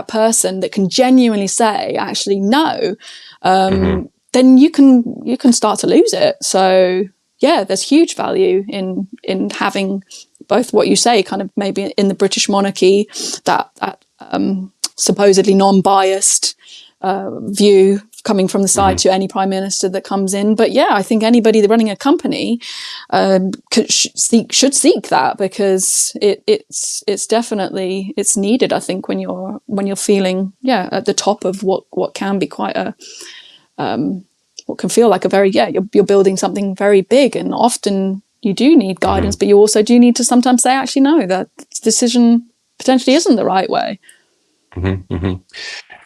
person that can genuinely say, actually, no, then you can start to lose it. So there's huge value in having both what you say, kind of maybe in the British monarchy, that supposedly non-biased view coming from the side to any prime minister that comes in. But yeah, I think anybody running a company should seek that, because it's definitely, it's needed. I think when you're feeling at the top of what can be quite a what can feel like a very you're building something very big, and often you do need guidance, but you also do need to sometimes say, actually, no, that decision potentially isn't the right way.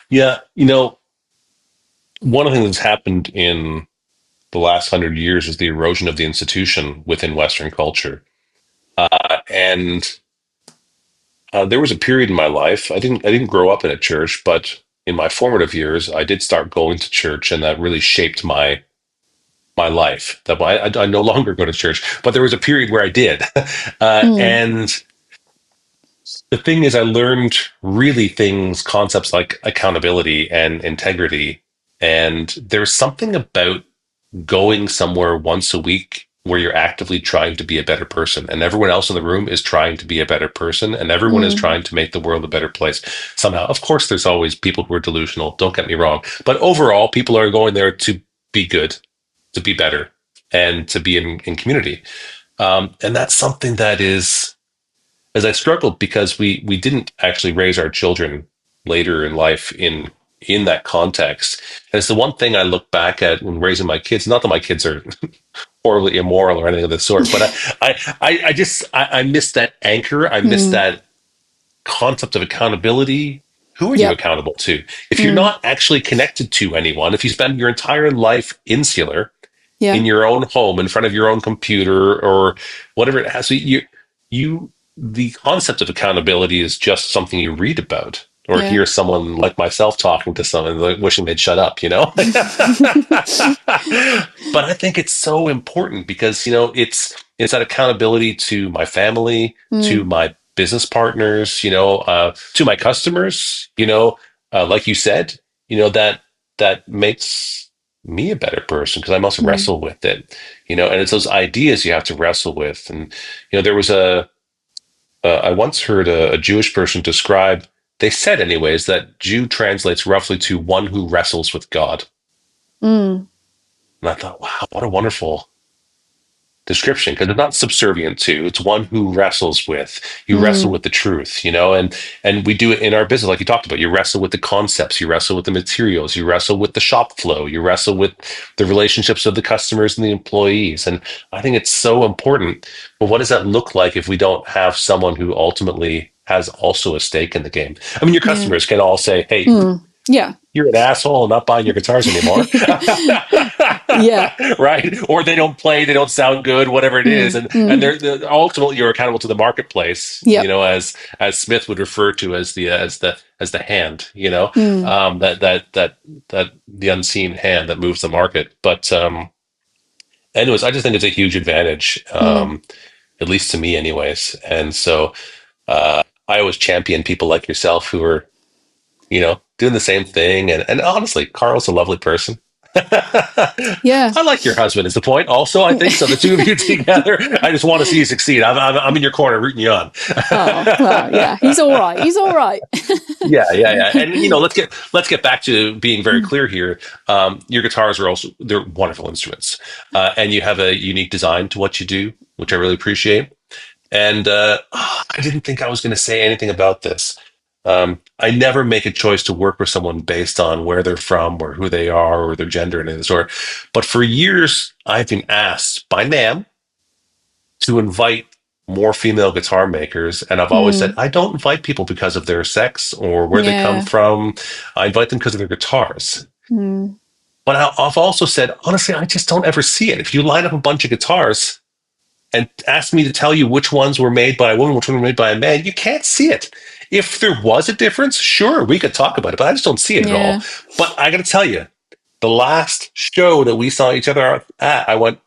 Yeah, one of the things that's happened in the last 100 years is the erosion of the institution within Western culture. And there was a period in my life, I didn't grow up in a church, but in my formative years, I did start going to church, and that really shaped my life. That I no longer go to church, but there was a period where I did. And the thing is, I learned really concepts like accountability and integrity. And there's something about going somewhere once a week where you're actively trying to be a better person, and everyone else in the room is trying to be a better person, and everyone is trying to make the world a better place somehow. Of course, there's always people who are delusional, don't get me wrong, but overall, people are going there to be good, to be better, and to be in community. And that's something that is, as I struggled, because we didn't actually raise our children later in life in that context. And it's the one thing I look back at when raising my kids. Not that my kids are horribly immoral or anything of the sort, but I miss that anchor. I miss that concept of accountability. Who are you accountable to? If you're not actually connected to anyone, if you spend your entire life insular in your own home, in front of your own computer or whatever it has, so the concept of accountability is just something you read about or hear someone like myself talking to someone, like wishing they'd shut up, But I think it's so important because, it's that accountability to my family, to my business partners, to my customers, like you said, that makes me a better person because I must wrestle with it, and it's those ideas you have to wrestle with. And, there was I once heard a Jewish person describe, they said anyways, that Jew translates roughly to one who wrestles with God. And I thought, wow, what a wonderful description, because it's not subservient to, it's one who wrestles with. You wrestle with the truth, and we do it in our business, like you talked about. You wrestle with the concepts, you wrestle with the materials, you wrestle with the shop flow, you wrestle with the relationships of the customers and the employees. And I think it's so important. But what does that look like if we don't have someone who ultimately has also a stake in the game? I mean, your customers can all say, hey, you're an asshole, I'm not buying your guitars anymore. Right? Or they don't play, they don't sound good, whatever it is. And they're ultimately you're accountable to the marketplace, as Smith would refer to as the hand, that the unseen hand that moves the market. But anyways, I just think it's a huge advantage, at least to me anyways. And so I always champion people like yourself who are, doing the same thing. And honestly, Carl's a lovely person. I like your husband is the point. Also, I think so. The two of you together, I just want to see you succeed. I'm in your corner rooting you on. He's all right. He's all right. Yeah. And let's get back to being very clear here. Your guitars they're wonderful instruments, and you have a unique design to what you do, which I really appreciate. And I didn't think I was going to say anything about this. I never make a choice to work with someone based on where they're from or who they are or their gender and this sort. But for years, I've been asked by NAMM to invite more female guitar makers. And I've always said, I don't invite people because of their sex or where they come from. I invite them because of their guitars. But I've also said, honestly, I just don't ever see it. If you line up a bunch of guitars and ask me to tell you which ones were made by a woman, which one were made by a man, you can't see it. If there was a difference, sure, we could talk about it, but I just don't see it at all. But I got to tell you, the last show that we saw each other at, I went,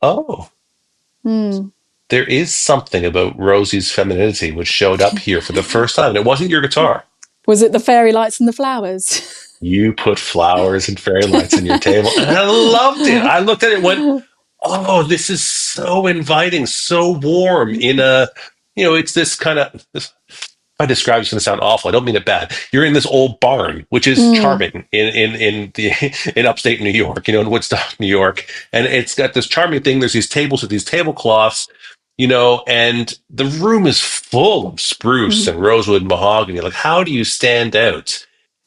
there is something about Rosie's femininity which showed up here for the first time. And it wasn't your guitar. Was it the fairy lights and the flowers? You put flowers and fairy lights on your table, and I loved it. I looked at it and went, oh, this is so inviting, so warm in a, it's this kind of, this, if I describe it's going to sound awful. I don't mean it bad. You're in this old barn, which is Mm, charming in upstate New York, in Woodstock, New York, and it's got this charming thing. There's these tables with these tablecloths, and the room is full of spruce mm. and rosewood and mahogany. Like, how do you stand out?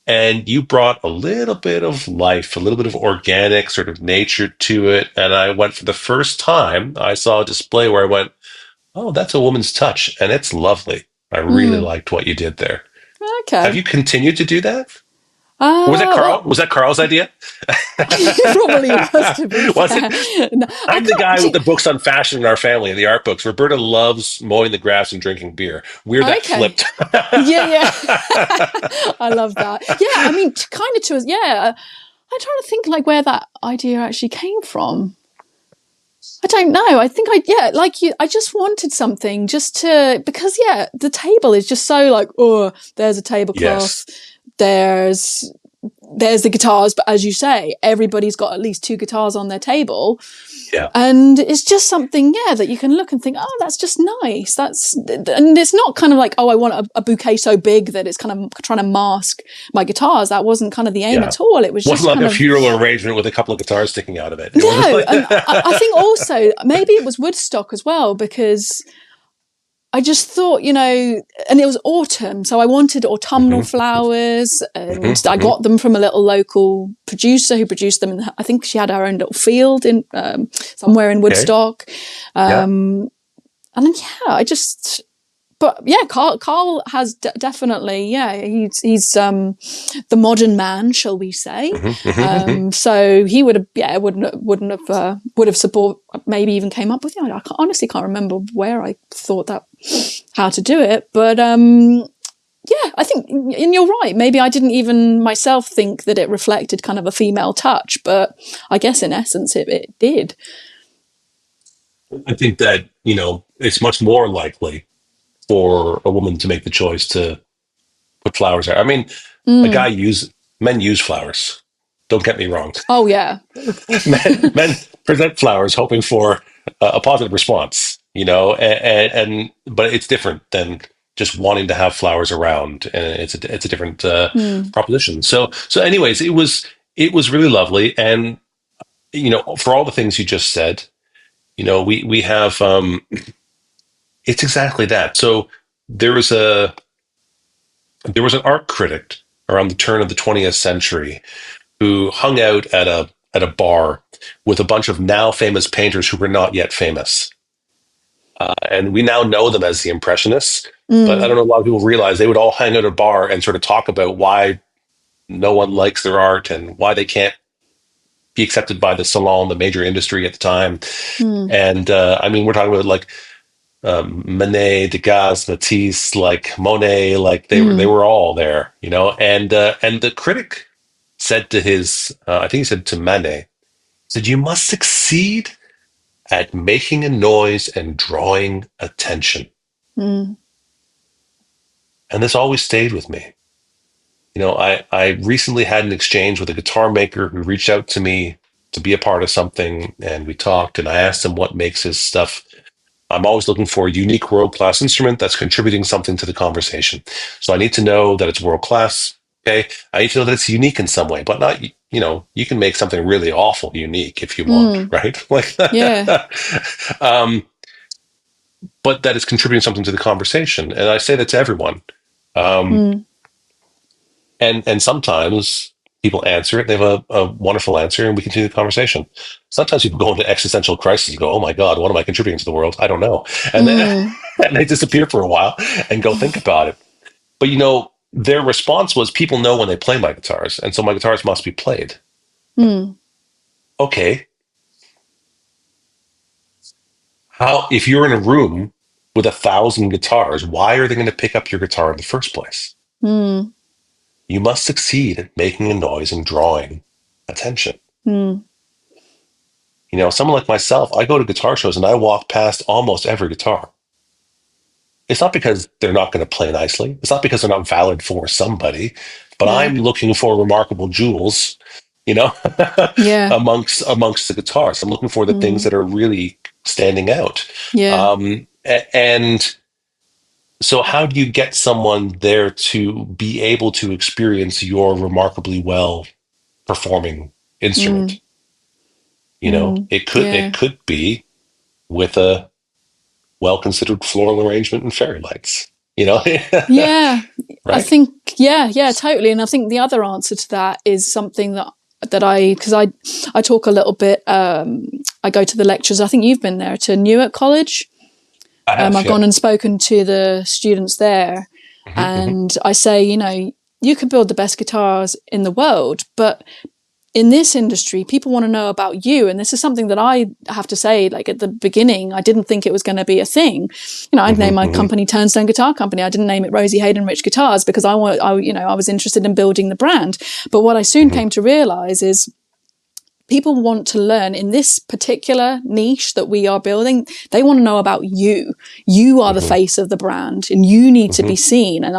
And you brought a little bit of life, a little bit of organic sort of nature to it. And I went for the first time, I saw a display where I went, oh, that's a woman's touch, and it's lovely. I really Mm. liked what you did there. Have Okay. you continued to do that? Or was that Carl? Well, Was that Carl's idea? it probably was, to be Was fair. it? No, I I'm the can't. guy with the books on fashion in our family, the art books. Roberta loves mowing the grass and drinking beer. We're that Okay. flipped. Yeah, yeah. I love that. Yeah, I mean, kind of to, yeah. I'm trying to think like where that idea actually came from. I don't know. I think like you, I just wanted something just to, because the table is just so like, oh, there's a tablecloth, Yes. there's the guitars, but as you say, everybody's got at least 2 guitars on their table. Yeah. And it's just something, that you can look and think, oh, that's just nice. And it's not kind of like, oh, I want a bouquet so big that it's kind of trying to mask my guitars. That wasn't kind of the aim Yeah. at all. It was just Wasn't like kind a of, funeral arrangement with a couple of guitars sticking out of it. It no. wasn't like And I think also maybe it was Woodstock as well, because I just thought, and it was autumn, so I wanted autumnal flowers, and I got them from a little local producer who produced them. And I think she had her own little field in somewhere in Woodstock. Yeah. And then, Carl has definitely, he's the modern man, shall we say? So he would have support. Maybe even came up with it. I honestly can't remember where I thought that how to do it, but I think, and you're right. Maybe I didn't even myself think that it reflected kind of a female touch, but I guess in essence it did. I think that, it's much more likely for a woman to make the choice to put flowers there. I mean, men use flowers. Don't get me wrong. Oh yeah. men present flowers hoping for a positive response, but it's different than just wanting to have flowers around, and it's a different proposition. So anyways, it was really lovely, and for all the things you just said, we have it's exactly that. So there was an art critic around the turn of the 20th century who hung out at a bar with a bunch of now famous painters who were not yet famous. And we now know them as the Impressionists, but I don't know, a lot of people realize they would all hang out at a bar and sort of talk about why no one likes their art and why they can't be accepted by the salon, the major industry at the time. And I mean, we're talking about like Manet, Degas, Matisse, like Monet, like they were all there, and the critic said to I think he said to Manet, he said, "You must succeed at making a noise and drawing attention." And this always stayed with me. I recently had an exchange with a guitar maker who reached out to me to be a part of something, and we talked, and I asked him what makes his stuff. I'm always looking for a unique world-class instrument that's contributing something to the conversation. So I need to know that it's world-class. Okay. I need to know that it's unique in some way, but not, you can make something really awful unique if you want, right? Like, Yeah. But that it's contributing something to the conversation. And I say that to everyone. And sometimes people answer it. They have a wonderful answer, and we continue the conversation. Sometimes people go into existential crisis and go, "Oh my God, what am I contributing to the world? I don't know." And then and they disappear for a while and go think about it. But their response was, "People know when they play my guitars, and so my guitars must be played." Okay. How, if you're in a room with 1,000 guitars, why are they going to pick up your guitar in the first place? You must succeed at making a noise and drawing attention. Someone like myself, I go to guitar shows and I walk past almost every guitar. It's not because they're not going to play nicely. It's not because they're not valid for somebody, but I'm looking for remarkable jewels Yeah. amongst the guitars. I'm looking for the things that are really standing out. Yeah. And so how do you get someone there to be able to experience your remarkably well performing instrument? It Yeah. could be with a well-considered floral arrangement and fairy lights, Yeah. I right? think, yeah, totally. And I think the other answer to that is something because I talk a little bit, I go to the lectures. I think you've been there to Newark College. I have, I've yeah. gone and spoken to the students there, and I say, you could build the best guitars in the world, but in this industry, people want to know about you. And this is something that I have to say, like at the beginning, I didn't think it was going to be a thing. I'd named my company Turnstone Guitar Company. I didn't name it Rosie Heydenrych Guitars because I was interested in building the brand. But what I soon came to realize is people want to learn in this particular niche that we are building. They want to know about you. You are the face of the brand and you need to be seen. And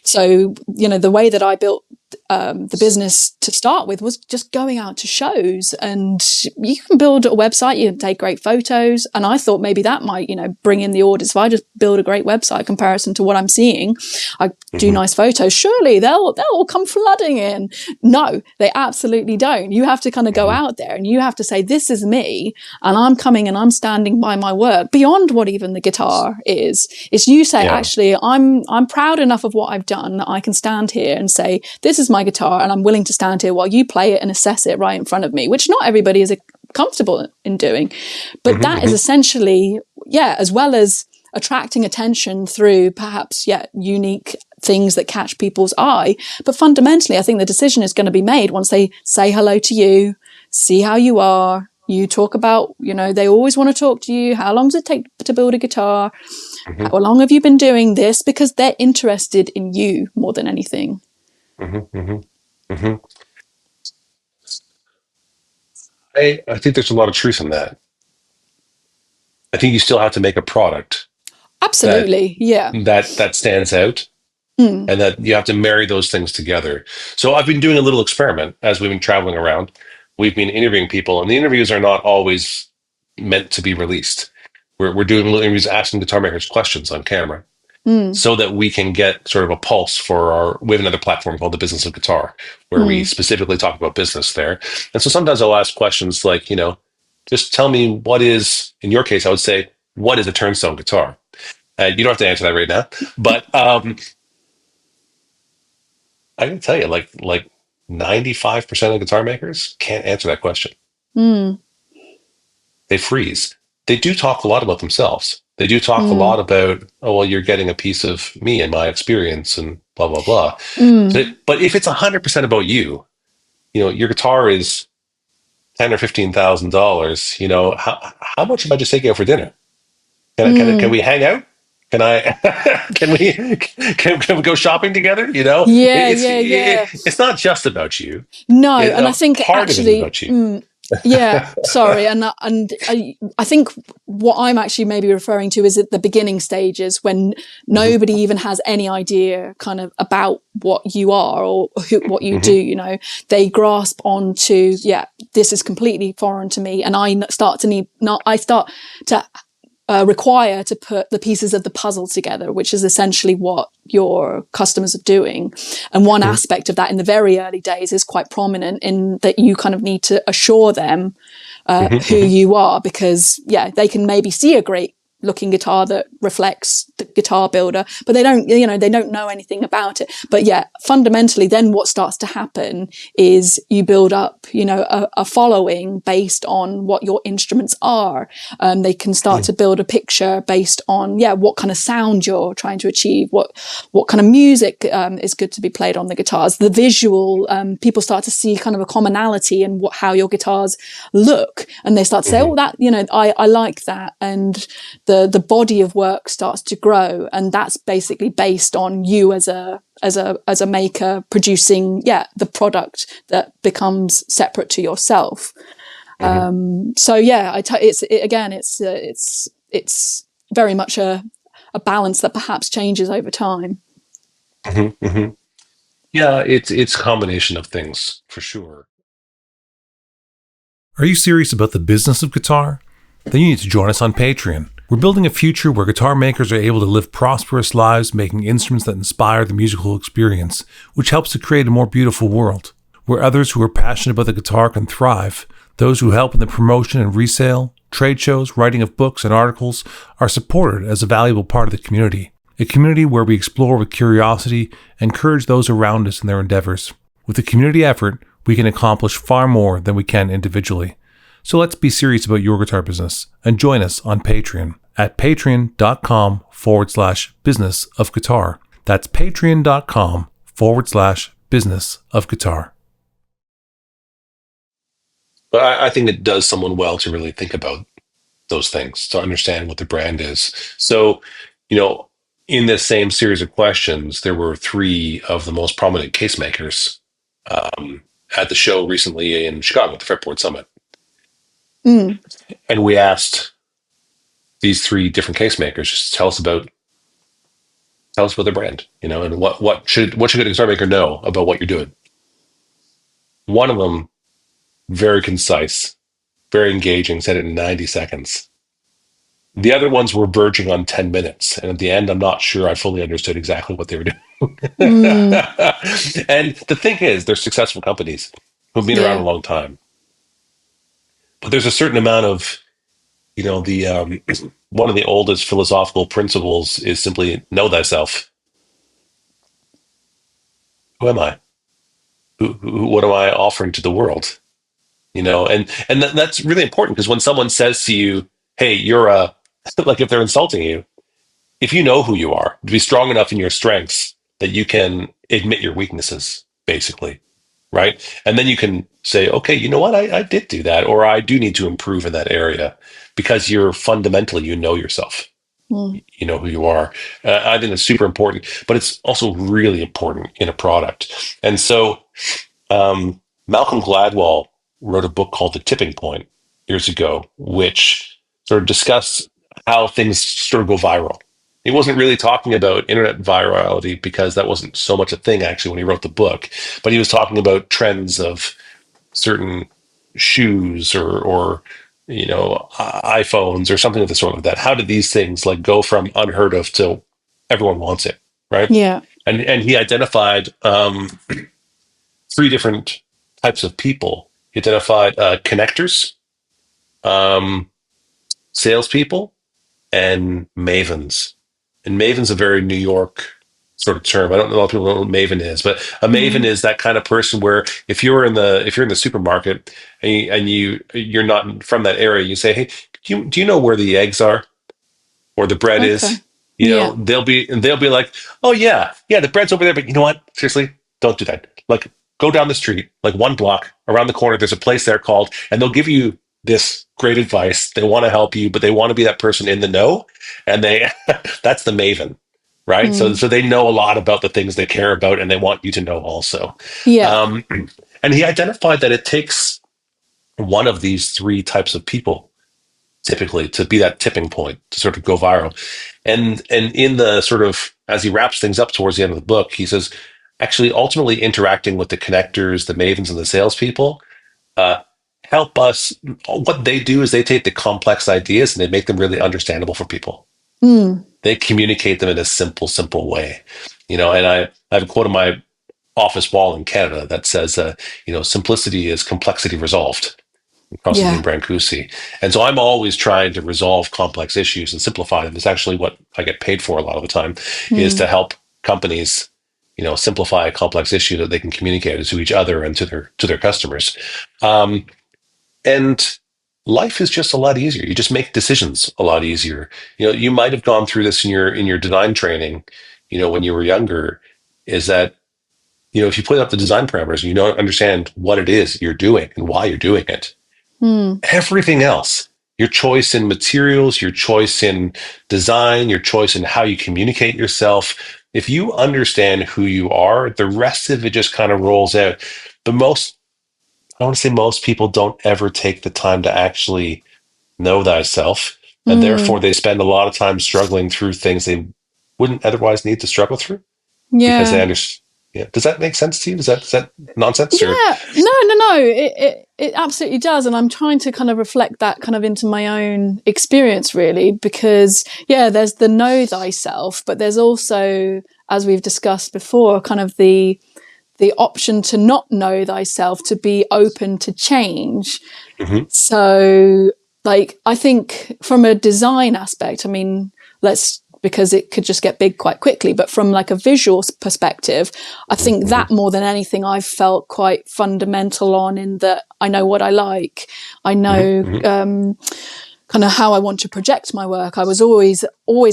so, the way that I built the business to start with was just going out to shows, and you can build a website, you can take great photos. And I thought maybe that might, bring in the orders. If I just build a great website comparison to what I'm seeing, I do nice photos, surely they'll all come flooding in. No, they absolutely don't. You have to kind of go out there and you have to say, this is me and I'm coming and I'm standing by my work beyond what even the guitar is. It's you say, actually, I'm proud enough of what I've done that I can stand here and say, this is my guitar and I'm willing to stand here while you play it and assess it right in front of me, which not everybody is comfortable in doing. But that is essentially, as well as attracting attention through perhaps, unique things that catch people's eye. But fundamentally, I think the decision is going to be made once they say hello to you, see how you are. You talk about, they always want to talk to you. How long does it take to build a guitar? How long have you been doing this? Because they're interested in you more than anything. I think there's a lot of truth in that. I think you still have to make a product Absolutely, that stands out, and that you have to marry those things together. So I've been doing a little experiment as we've been traveling around. We've been interviewing people, and the interviews are not always meant to be released. We're doing little interviews asking guitar makers questions on camera, so that we can get sort of a pulse for we have another platform called The Business of Guitar, where we specifically talk about business there. And so sometimes I'll ask questions like, just tell me what is, in your case, I would say, what is a Turnstone guitar? You don't have to answer that right now, but I can tell you, like 95% of guitar makers can't answer that question. They freeze. They do talk a lot about themselves. They do talk a lot about, oh, well, you're getting a piece of me and my experience and blah, blah, blah. But if it's 100% about you, your guitar is $10,000 or $15,000, how much am I just taking out for dinner? Can we hang out? Can I? Can we go shopping together? It's not just about you. No, and I think part of it is about you. Sorry, and I think what I'm actually maybe referring to is at the beginning stages when nobody even has any idea kind of about what you are or what you do. They grasp onto this is completely foreign to me, and I start to require to put the pieces of the puzzle together, which is essentially what your customers are doing. And one aspect of that in the very early days is quite prominent in that you kind of need to assure them who you are, because they can maybe see a great looking guitar that reflects the guitar builder, but they don't know anything about it. But fundamentally then what starts to happen is you build up, a following based on what your instruments are. They can start to build a picture based on, what kind of sound you're trying to achieve, what kind of music is good to be played on the guitars, the visual, people start to see kind of a commonality in how your guitars look. And they start to say, oh, that, I like that. And the body of work starts to grow, and that's basically based on you as a maker producing the product that becomes separate to yourself. It's very much a balance that perhaps changes over time. Yeah, it's a combination of things for sure. Are you serious about the business of guitar? Then you need to join us on Patreon. We're building a future where guitar makers are able to live prosperous lives making instruments that inspire the musical experience, which helps to create a more beautiful world, where others who are passionate about the guitar can thrive. Those who help in the promotion and resale, trade shows, writing of books and articles are supported as a valuable part of the community. A community where we explore with curiosity and encourage those around us in their endeavors. With a community effort, we can accomplish far more than we can individually. So let's be serious about your guitar business and join us on Patreon at patreon.com/business of guitar. That's patreon.com/business of guitar. But I think it does someone well to really think about those things, to understand what the brand is. So, in this same series of questions, there were three of the most prominent case makers at the show recently in Chicago, at the Fretboard Summit. Mm. And we asked these three different case makers, just tell us about their brand, and what should a guitar maker know about what you're doing. One of them, very concise, very engaging, said it in 90 seconds. The other ones were verging on 10 minutes. And at the end, I'm not sure I fully understood exactly what they were doing. And the thing is, they're successful companies who've been around a long time. But there's a certain amount of, the one of the oldest philosophical principles is simply know thyself. Who am I? What am I offering to the world? And that's really important, because when someone says to you, hey, you're like, if they're insulting you, if you know who you are, to be strong enough in your strengths that you can admit your weaknesses, basically, right? And then you can say, okay, you know what? I did do that, or I do need to improve in that area, because you're fundamentally, you know yourself. You know who you are. I think it's super important, but it's also really important in a product. And so Malcolm Gladwell wrote a book called The Tipping Point years ago, which sort of discussed how things sort of go viral. He wasn't really talking about internet virality, because that wasn't so much a thing actually when he wrote the book, but he was talking about trends of certain shoes or iPhones or something of the sort of that. How did these things like go from unheard of to everyone wants it, right? Yeah. And he identified three different types of people. He identified connectors, salespeople, and mavens. And maven's a very New York sort of term. I don't know a lot of people know what maven is, but a maven is that kind of person where if you're in the supermarket and you're not from that area, you say, hey, do you know where the eggs are or the bread is? They'll be like, oh yeah, the bread's over there, but you know what? Seriously, don't do that. Like, go down the street, like one block around the corner. There's a place there called, and they'll give you this great advice. They want to help you, but they want to be that person in the know, and that's the maven, right? So they know a lot about the things they care about, and they want you to know also. Yeah. And he identified that it takes one of these three types of people typically to be that tipping point to sort of go viral. And in the sort of, as he wraps things up towards the end of the book, he says, actually, ultimately interacting with the connectors, the mavens, and the salespeople help us. What they do is they take the complex ideas and they make them really understandable for people. They communicate them in a simple way. And I have a quote on my office wall in Canada that says, simplicity is complexity resolved. Constantine Brancusi. And so I'm always trying to resolve complex issues and simplify them. It's actually what I get paid for a lot of the time, is to help companies, simplify a complex issue that they can communicate to each other and to their customers. And life is just a lot easier. You just make decisions a lot easier. You might have gone through this in your design training, when you were younger, is that, if you put up the design parameters and you don't understand what it is you're doing and why you're doing it, everything else, your choice in materials, your choice in design, your choice in how you communicate yourself, if you understand who you are, the rest of it just kind of rolls out. But I want to say most people don't ever take the time to actually know thyself. And therefore they spend a lot of time struggling through things they wouldn't otherwise need to struggle through. Yeah. Because they understand. Yeah. Does that make sense to you? Is that nonsense or? Yeah, no. It absolutely does, and I'm trying to kind of reflect that kind of into my own experience, really, because there's the know thyself, but there's also, as we've discussed before, kind of the option to not know thyself, to be open to change. Mm-hmm. So, like, I think from a design aspect, I mean, because it could just get big quite quickly. But from like a visual perspective, I think that more than anything, I've felt quite fundamental on, in that I know what I like. I know kind of how I want to project my work. I was always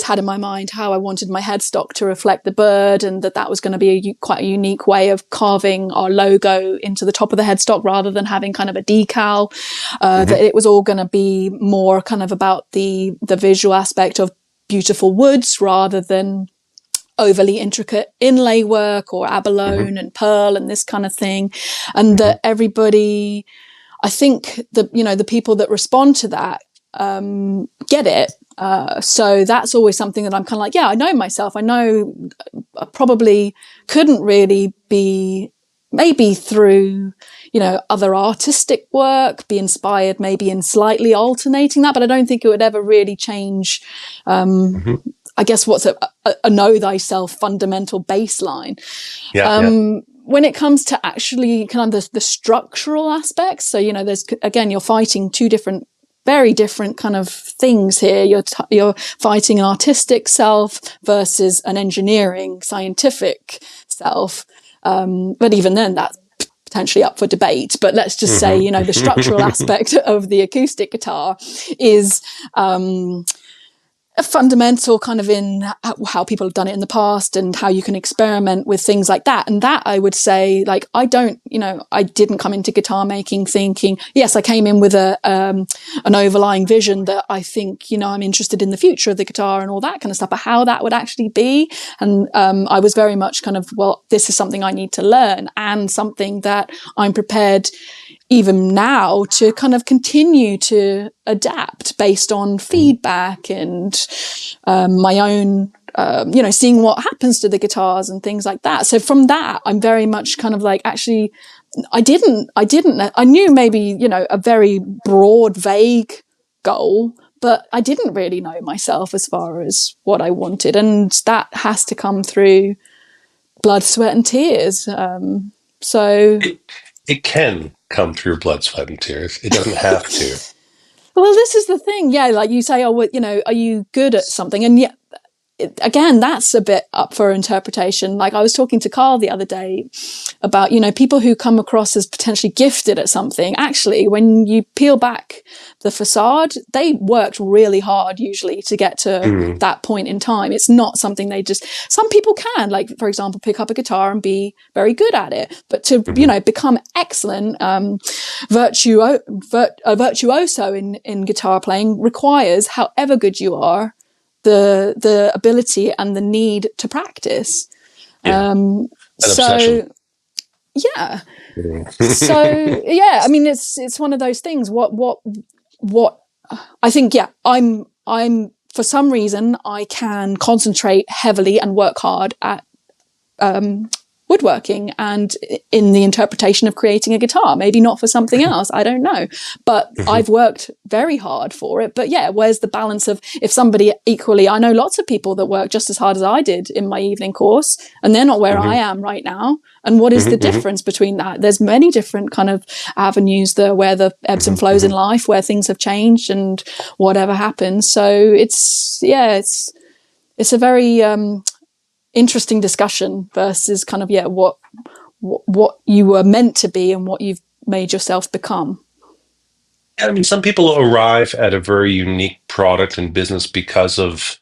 had in my mind how I wanted my headstock to reflect the bird, and that was going to be quite a unique way of carving our logo into the top of the headstock rather than having kind of a decal. That it was all going to be more kind of about the visual aspect of beautiful woods rather than overly intricate inlay work or abalone and pearl and this kind of thing. And that everybody, I think the people that respond to that get it. So that's always something that I'm kind of like, I know myself. I know I probably couldn't really be, maybe through, other artistic work, be inspired maybe in slightly alternating that, but I don't think it would ever really change, I guess, what's a know thyself fundamental baseline. When it comes to actually kind of the structural aspects, so, there's, again, you're fighting two very different kind of things here. You're fighting an artistic self versus an engineering, scientific self. But even then, that's potentially up for debate. But let's just say, the structural aspect of the acoustic guitar is a fundamental kind of in how people have done it in the past and how you can experiment with things like that. And that, I would say, like, I didn't come into guitar making thinking, yes, I came in with an overlying vision that I think, I'm interested in the future of the guitar and all that kind of stuff, but how that would actually be. And I was very much kind of, well, this is something I need to learn, and something that I'm prepared even now to kind of continue to adapt based on feedback and my own, seeing what happens to the guitars and things like that. So from that, I'm very much kind of like, actually, I knew maybe, a very broad, vague goal, but I didn't really know myself as far as what I wanted. And that has to come through blood, sweat and tears. It can come through blood, sweat, and tears. It doesn't have to. Well, this is the thing. Yeah, like you say, are you good at something? And yet, again, that's a bit up for interpretation. Like I was talking to Carl the other day about, people who come across as potentially gifted at something. Actually, when you peel back the facade, they worked really hard usually to get to that point in time. It's not something some people can, like, for example, pick up a guitar and be very good at it. But to, become excellent, virtuoso in guitar playing requires, however good you are, the ability and the need to practice. Obsession. Yeah. So yeah, I mean, it's one of those things. What I think, I'm for some reason I can concentrate heavily and work hard at woodworking and in the interpretation of creating a guitar. Maybe not for something else, I don't know, but I've worked very hard for it. But where's the balance of, if somebody equally, I know lots of people that work just as hard as I did in my evening course, and they're not where I am right now. And what is the difference between that? There's many different kind of avenues where the ebbs and flows in life, where things have changed and whatever happens. So it's a very interesting discussion versus kind of what you were meant to be and what you've made yourself become. I mean, some people arrive at a very unique product and business because of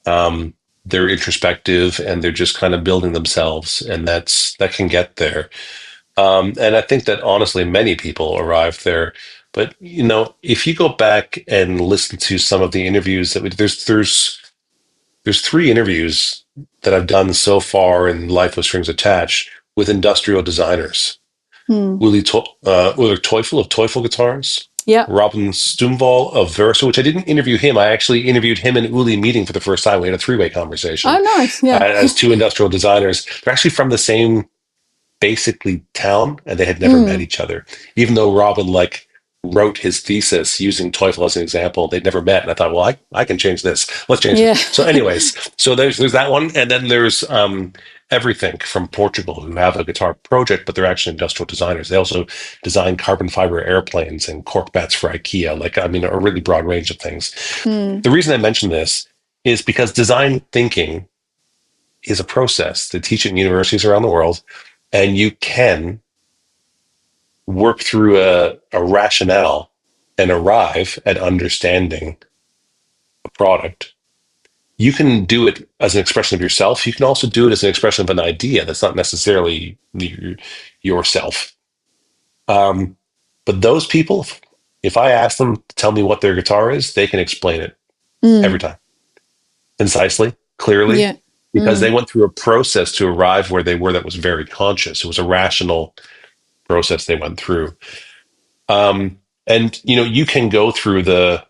they're introspective and they're just kind of building themselves, and that can get there. And I think that honestly, many people arrive there. But if you go back and listen to some of the interviews that there's 3 interviews that I've done so far in Life with Strings Attached with industrial designers. Uli Teufel of Teufel Guitars. Yeah. Robin Stumval of Versa, which I didn't interview him. I actually interviewed him and Uli meeting for the first time. We had a three-way conversation. Oh, nice. Yeah. As two industrial designers. They're actually from the same, basically, town, and they had never met each other. Even though Robin, like, wrote his thesis using Teufel as an example, they'd never met. And I thought, well, I can change this. Let's change it. So anyways, so there's that one. And then there's Everything from Portugal, who have a guitar project, but they're actually industrial designers. They also design carbon fiber airplanes and cork bats for IKEA. Like, I mean, a really broad range of things. The reason I mention this is because design thinking is a process. They teach it in universities around the world, and you can work through a rationale and arrive at understanding a product. You can do it as an expression of yourself. You can also do it as an expression of an idea that's not necessarily yourself. But those people, if I ask them to tell me what their guitar is, they can explain it every time, concisely, clearly, because they went through a process to arrive where they were that was very conscious. It was a rational process they went through. And, you know, you can go through the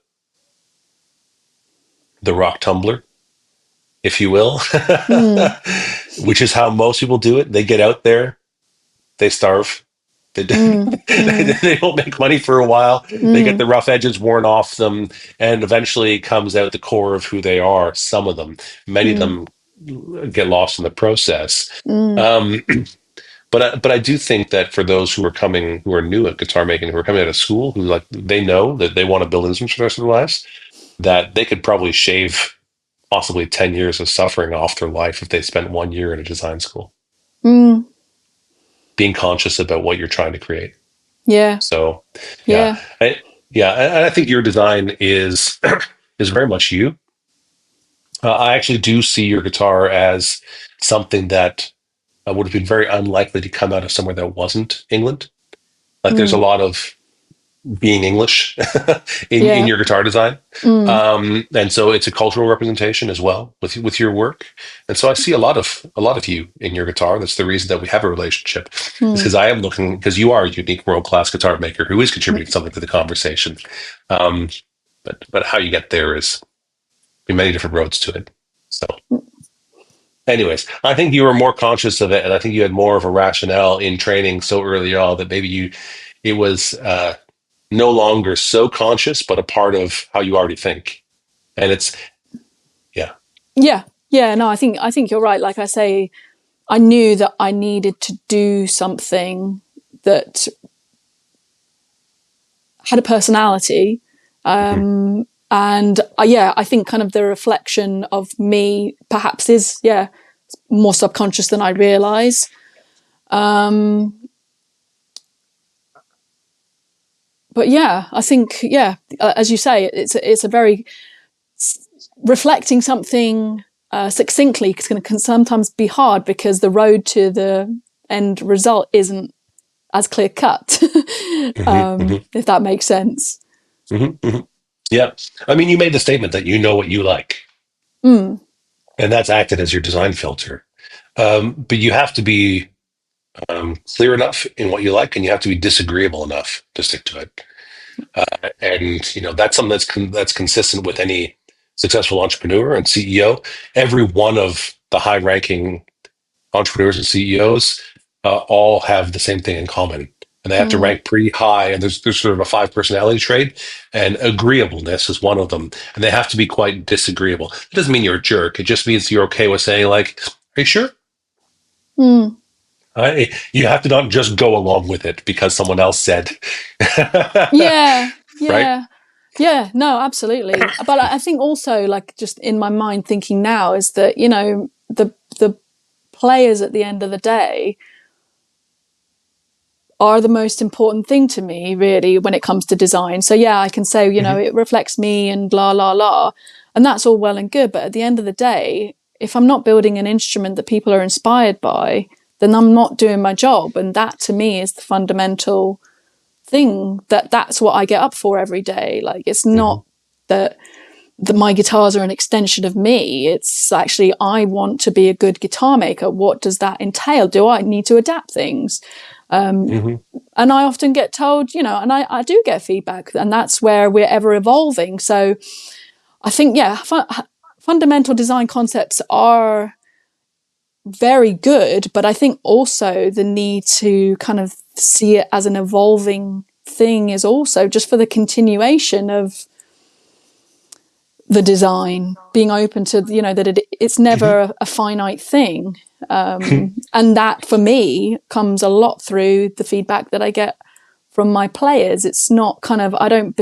rock tumbler, if you will, which is how most people do it. They get out there, they starve, they don't make money for a while, they get the rough edges worn off them, and eventually comes out the core of who they are. Some of them, many of them get lost in the process. But I do think that for those who are new at guitar making, who are coming out of school, who like they know that they want to build instruments for the rest of their lives, that they could probably shave possibly 10 years of suffering off their life if they spent 1 year in a design school. Being conscious about what you're trying to create. Yeah. So and I think your design is is very much you. I actually do see your guitar as something that would have been very unlikely to come out of somewhere that wasn't England. Like there's a lot of being English in your guitar design. And so it's a cultural representation as well with your work. And so I see a lot of you in your guitar. That's the reason that we have a relationship, is because I am looking, because you are a unique world-class guitar maker who is contributing something to the conversation. But how you get there is many different roads to it. So anyways, I think you were more conscious of it, and I think you had more of a rationale in training so early on that maybe it was no longer so conscious, but a part of how you already think. And it's, no, I think you're right. Like I say, I knew that I needed to do something that had a personality. And I think kind of the reflection of me perhaps is, more subconscious than I realize. But I think, as you say, it's a very reflecting something succinctly can sometimes be hard because the road to the end result isn't as clear cut, if that makes sense. Yeah. I mean, you made the statement that you know what you like. And that's acted as your design filter. But you have to be clear enough in what you like, and you have to be disagreeable enough to stick to it. And, you know, that's something that's consistent with any successful entrepreneur and CEO. Every one of the high-ranking entrepreneurs and CEOs all have the same thing in common. And they have to rank pretty high, and there's sort of a 5 personality trait, and agreeableness is one of them. And they have to be quite disagreeable. It doesn't mean you're a jerk. It just means you're okay with saying, like, are you sure? You have to not just go along with it because someone else said. Right? Yeah, no, absolutely. But I think also, like, just in my mind thinking now is that, you know, the players at the end of the day are the most important thing to me, really, when it comes to design. So I can say, you know, it reflects me and blah, blah, blah. And that's all well and good. But at the end of the day, if I'm not building an instrument that people are inspired by, then I'm not doing my job. And that to me is the fundamental thing, that's what I get up for every day. Like, it's not that my guitars are an extension of me. It's actually, I want to be a good guitar maker. What does that entail? Do I need to adapt things? And I often get told, and I do get feedback, and that's where we're ever evolving. So I think, fundamental design concepts are very good, but I think also the need to kind of see it as an evolving thing is also just for the continuation of the design, being open to, that it's never a finite thing. And that for me comes a lot through the feedback that I get from my players. It's not kind of, I don't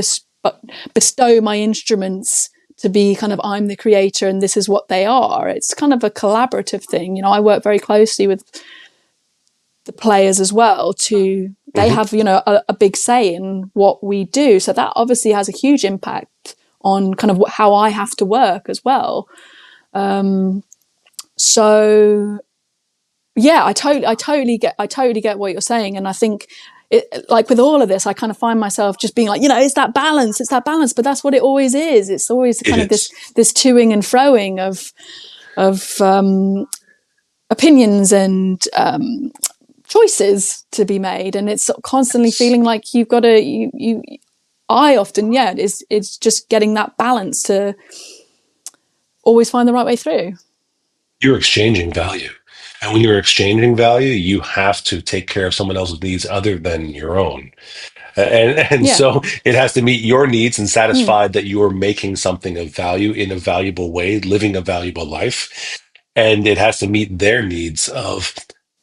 bestow my instruments to be kind of, I'm the creator and this is what they are. It's kind of a collaborative thing. I work very closely with the players as well they have, a big say in what we do. So that obviously has a huge impact on kind of how I have to work as well. So yeah, I totally get what you're saying. And I think like with all of this, I kind of find myself just being like, it's that balance, but that's what it always is. It's always kind of this toing and froing of opinions and choices to be made. And it's constantly feeling like you've got to, I often, it's just getting that balance to always find the right way through. You're exchanging value. And when you're exchanging value, you have to take care of someone else's needs other than your own. And so it has to meet your needs and satisfy that you are making something of value in a valuable way, living a valuable life. And it has to meet their needs of,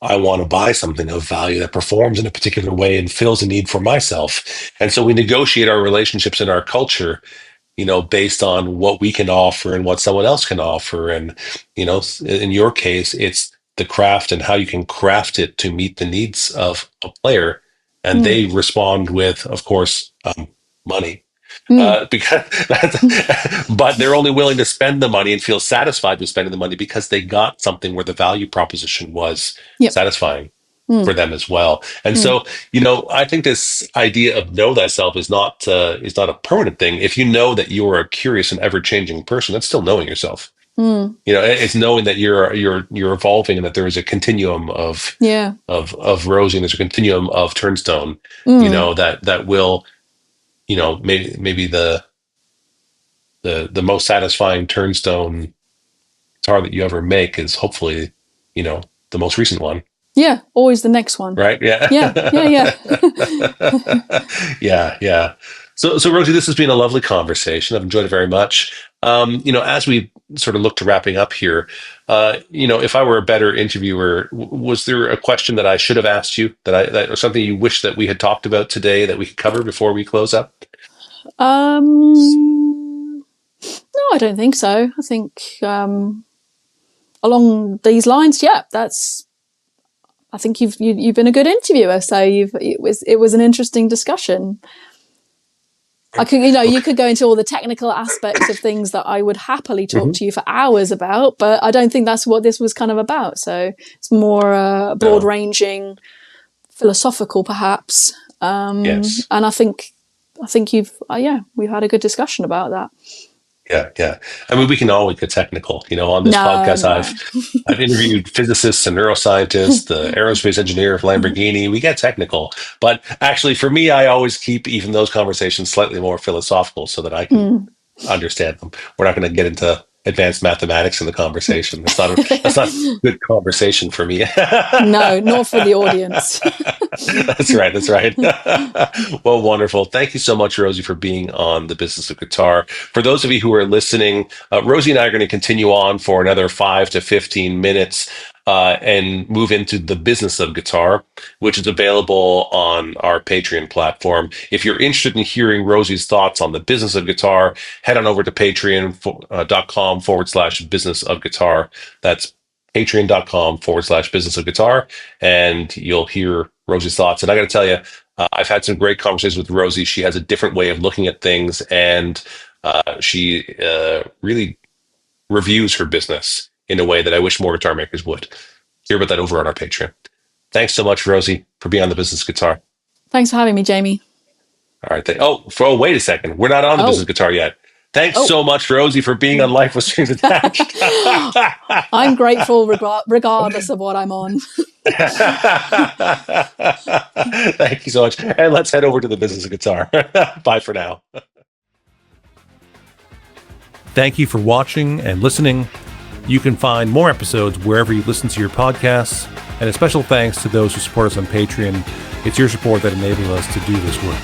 I want to buy something of value that performs in a particular way and fills a need for myself. And so we negotiate our relationships in our culture, based on what we can offer and what someone else can offer. And, in your case, it's the craft and how you can craft it to meet the needs of a player. And they respond with, of course, money. Because but they're only willing to spend the money and feel satisfied with spending the money because they got something where the value proposition was satisfying for them as well. And so, I think this idea of know thyself is not a permanent thing. If you know that you are a curious and ever-changing person, that's still knowing yourself. It's knowing that you're evolving and that there is a continuum of Rosie, and there's a continuum of Turnstone, that will, maybe the most satisfying Turnstone guitar that you ever make is hopefully, the most recent one. Yeah, always the next one. Right? Yeah. Yeah. So Rosie, this has been a lovely conversation. I've enjoyed it very much. As we sort of look to wrapping up here, if I were a better interviewer, was there a question that I should have asked you or something you wish that we had talked about today that we could cover before we close up? No, I don't think so. I think along these lines, I think you've been a good interviewer. So it was an interesting discussion. I could, you could go into all the technical aspects of things that I would happily talk to you for hours about, but I don't think that's what this was kind of about. So it's more broad-ranging, philosophical, perhaps. Yes. And I think you've, we've had a good discussion about that. Yeah. I mean, we can always get technical. On this podcast, I've interviewed physicists and neuroscientists, the aerospace engineer of Lamborghini. We get technical, but actually, for me, I always keep even those conversations slightly more philosophical so that I can understand them. We're not going to get into advanced mathematics in the conversation. That's not good conversation for me. No, nor for the audience. That's right. Well, wonderful. Thank you so much, Rosie, for being on The Business of Guitar. For those of you who are listening, Rosie and I are going to continue on for another 5 to 15 minutes and move into The Business of Guitar, which is available on our Patreon platform. If you're interested in hearing Rosie's thoughts on The Business of Guitar, head on over to patreon.com/business of guitar. That's patreon.com/business of guitar, and you'll hear Rosie's thoughts. And I got to tell you, I've had some great conversations with Rosie. She has a different way of looking at things, and she really reviews her business in a way that I wish more guitar makers would. Hear about that over on our Patreon. Thanks so much, Rosie, for being on The Business Guitar. Thanks for having me, Jamie. All right. Wait a second. We're not on The Business Guitar yet. Thanks so much, Rosie, for being on Life with Strings Attached. I'm grateful regardless of what I'm on. Thank you so much. And let's head over to the business of guitar. Bye for now. Thank you for watching and listening. You can find more episodes wherever you listen to your podcasts. And a special thanks to those who support us on Patreon. It's your support that enables us to do this work.